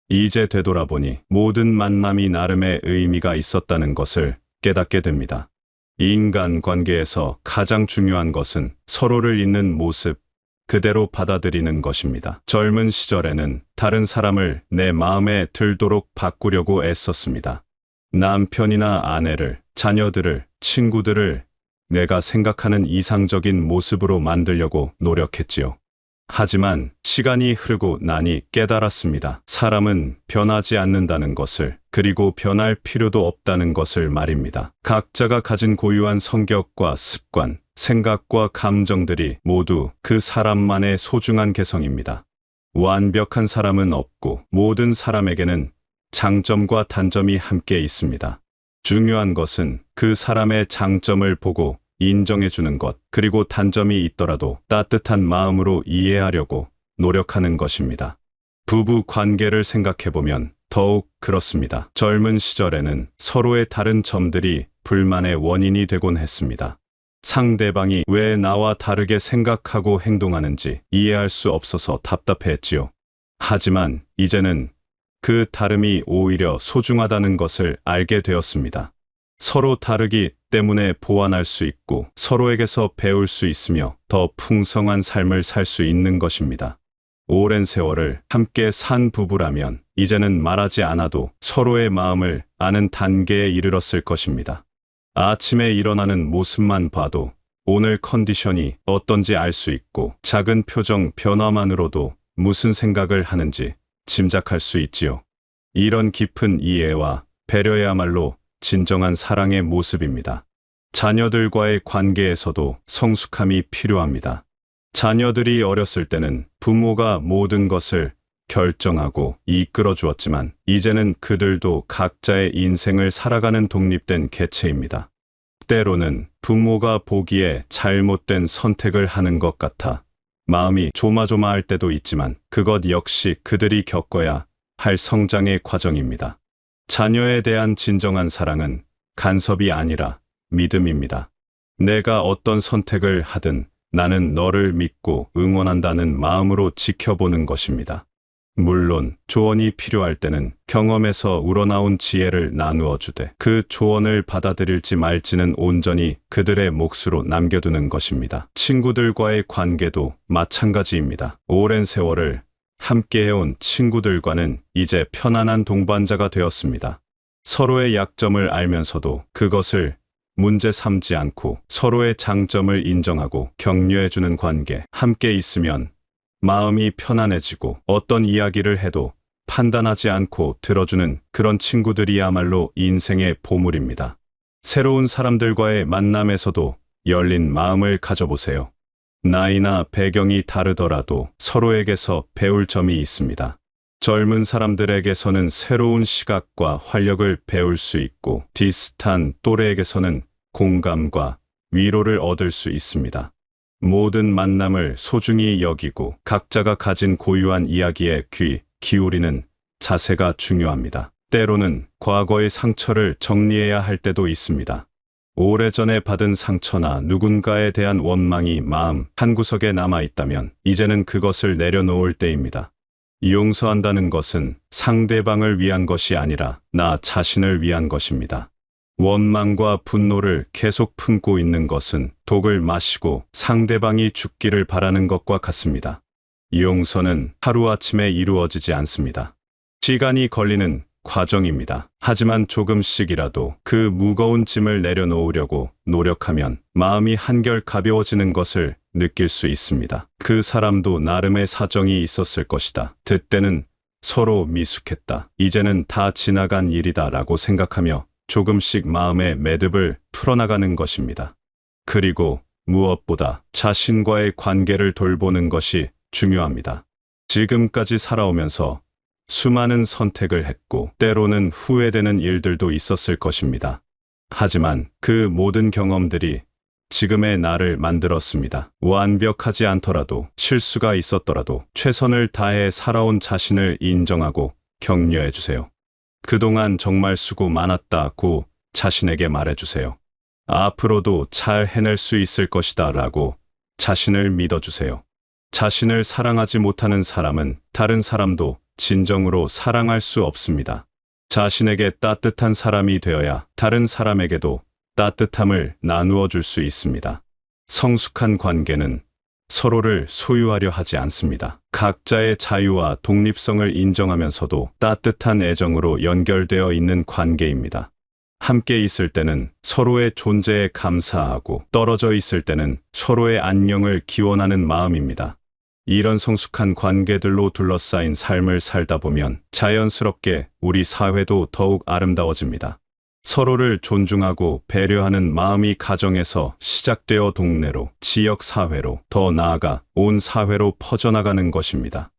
이제 되돌아보니 모든 만남이 나름의 의미가 있었다는 것을 깨닫게 됩니다. 인간 관계에서 가장 중요한 것은 서로를 있는 모습 그대로 받아들이는 것입니다. 젊은 시절에는 다른 사람을 내 마음에 들도록 바꾸려고 애썼습니다. 남편이나 아내를, 자녀들을, 친구들을 내가 생각하는 이상적인 모습으로 만들려고 노력했지요. 하지만 시간이 흐르고 나니 깨달았습니다. 사람은 변하지 않는다는 것을, 그리고 변할 필요도 없다는 것을 말입니다. 각자가 가진 고유한 성격과 습관, 생각과 감정들이 모두 그 사람만의 소중한 개성입니다. 완벽한 사람은 없고 모든 사람에게는 장점과 단점이 함께 있습니다. 중요한 것은 그 사람의 장점을 보고 인정해 주는 것, 그리고 단점이 있더라도 따뜻한 마음으로 이해하려고 노력하는 것입니다. 부부 관계를 생각해보면 더욱 그렇습니다. 젊은 시절에는 서로의 다른 점들이 불만의 원인이 되곤 했습니다. 상대방이 왜 나와 다르게 생각하고 행동하는지 이해할 수 없어서 답답해했지요. 하지만 이제는 그 다름이 오히려 소중하다는 것을 알게 되었습니다. 서로 다르기 때문에 보완할 수 있고 서로에게서 배울 수 있으며 더 풍성한 삶을 살 수 있는 것입니다. 오랜 세월을 함께 산 부부라면 이제는 말하지 않아도 서로의 마음을 아는 단계에 이르렀을 것입니다. 아침에 일어나는 모습만 봐도 오늘 컨디션이 어떤지 알 수 있고 작은 표정 변화만으로도 무슨 생각을 하는지 짐작할 수 있지요. 이런 깊은 이해와 배려야말로 진정한 사랑의 모습입니다. 자녀들과의 관계에서도 성숙함이 필요합니다. 자녀들이 어렸을 때는 부모가 모든 것을 결정하고 이끌어 주었지만 이제는 그들도 각자의 인생을 살아가는 독립된 개체입니다. 때로는 부모가 보기에 잘못된 선택을 하는 것 같아 마음이 조마조마할 때도 있지만 그것 역시 그들이 겪어야 할 성장의 과정입니다. 자녀에 대한 진정한 사랑은 간섭이 아니라 믿음입니다. 내가 어떤 선택을 하든 나는 너를 믿고 응원한다는 마음으로 지켜보는 것입니다. 물론 조언이 필요할 때는 경험에서 우러나온 지혜를 나누어 주되 그 조언을 받아들일지 말지는 온전히 그들의 몫으로 남겨두는 것입니다. 친구들과의 관계도 마찬가지입니다. 오랜 세월을 함께해온 친구들과는 이제 편안한 동반자가 되었습니다. 서로의 약점을 알면서도 그것을 문제 삼지 않고 서로의 장점을 인정하고 격려해주는 관계. 함께 있으면 마음이 편안해지고 어떤 이야기를 해도 판단하지 않고 들어주는 그런 친구들이야말로 인생의 보물입니다. 새로운 사람들과의 만남에서도 열린 마음을 가져보세요. 나이나 배경이 다르더라도 서로에게서 배울 점이 있습니다. 젊은 사람들에게서는 새로운 시각과 활력을 배울 수 있고 비슷한 또래에게서는 공감과 위로를 얻을 수 있습니다. 모든 만남을 소중히 여기고 각자가 가진 고유한 이야기에 귀 기울이는 자세가 중요합니다. 때로는 과거의 상처를 정리해야 할 때도 있습니다. 오래전에 받은 상처나 누군가에 대한 원망이 마음 한구석에 남아있다면 이제는 그것을 내려놓을 때입니다. 용서한다는 것은 상대방을 위한 것이 아니라 나 자신을 위한 것입니다. 원망과 분노를 계속 품고 있는 것은 독을 마시고 상대방이 죽기를 바라는 것과 같습니다. 용서는 하루아침에 이루어지지 않습니다. 시간이 걸리는 과정입니다. 하지만 조금씩이라도 그 무거운 짐을 내려놓으려고 노력하면 마음이 한결 가벼워지는 것을 느낄 수 있습니다. 그 사람도 나름의 사정이 있었을 것이다. 그때는 서로 미숙했다. 이제는 다 지나간 일이다 라고 생각하며 조금씩 마음의 매듭을 풀어나가는 것입니다. 그리고 무엇보다 자신과의 관계를 돌보는 것이 중요합니다. 지금까지 살아오면서 수많은 선택을 했고 때로는 후회되는 일들도 있었을 것입니다. 하지만 그 모든 경험들이 지금의 나를 만들었습니다. 완벽하지 않더라도 실수가 있었더라도 최선을 다해 살아온 자신을 인정하고 격려해 주세요. 그동안 정말 수고 많았다고 자신에게 말해주세요. 앞으로도 잘 해낼 수 있을 것이다 라고 자신을 믿어주세요. 자신을 사랑하지 못하는 사람은 다른 사람도 진정으로 사랑할 수 없습니다. 자신에게 따뜻한 사람이 되어야 다른 사람에게도 따뜻함을 나누어 줄 수 있습니다. 성숙한 관계는 서로를 소유하려 하지 않습니다. 각자의 자유와 독립성을 인정하면서도 따뜻한 애정으로 연결되어 있는 관계입니다. 함께 있을 때는 서로의 존재에 감사하고 떨어져 있을 때는 서로의 안녕을 기원하는 마음입니다. 이런 성숙한 관계들로 둘러싸인 삶을 살다 보면 자연스럽게 우리 사회도 더욱 아름다워집니다. 서로를 존중하고 배려하는 마음이 가정에서 시작되어 동네로, 지역 사회로, 더 나아가 온 사회로 퍼져나가는 것입니다.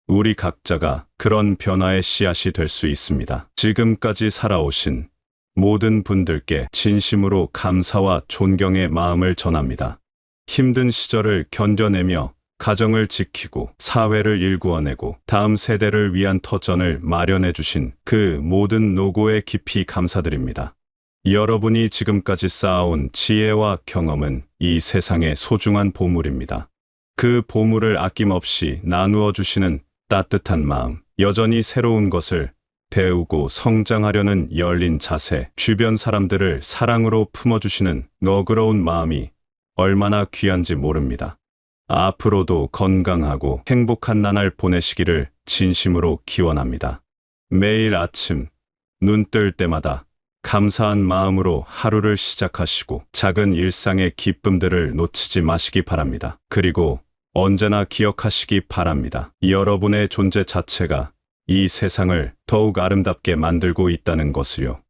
우리 각자가 그런 변화의 씨앗이 될 수 있습니다. 지금까지 살아오신 모든 분들께 진심으로 감사와 존경의 마음을 전합니다. 힘든 시절을 견뎌내며 가정을 지키고 사회를 일구어내고 다음 세대를 위한 터전을 마련해 주신 그 모든 노고에 깊이 감사드립니다. 여러분이 지금까지 쌓아온 지혜와 경험은 이 세상의 소중한 보물입니다. 그 보물을 아낌없이 나누어 주시는 따뜻한 마음, 여전히 새로운 것을 배우고 성장하려는 열린 자세, 주변 사람들을 사랑으로 품어주시는 너그러운 마음이 얼마나 귀한지 모릅니다. 앞으로도 건강하고 행복한 나날 보내시기를 진심으로 기원합니다. 매일 아침 눈 뜰 때마다 감사한 마음으로 하루를 시작하시고 작은 일상의 기쁨들을 놓치지 마시기 바랍니다. 그리고 언제나 기억하시기 바랍니다. 여러분의 존재 자체가 이 세상을 더욱 아름답게 만들고 있다는 것을요.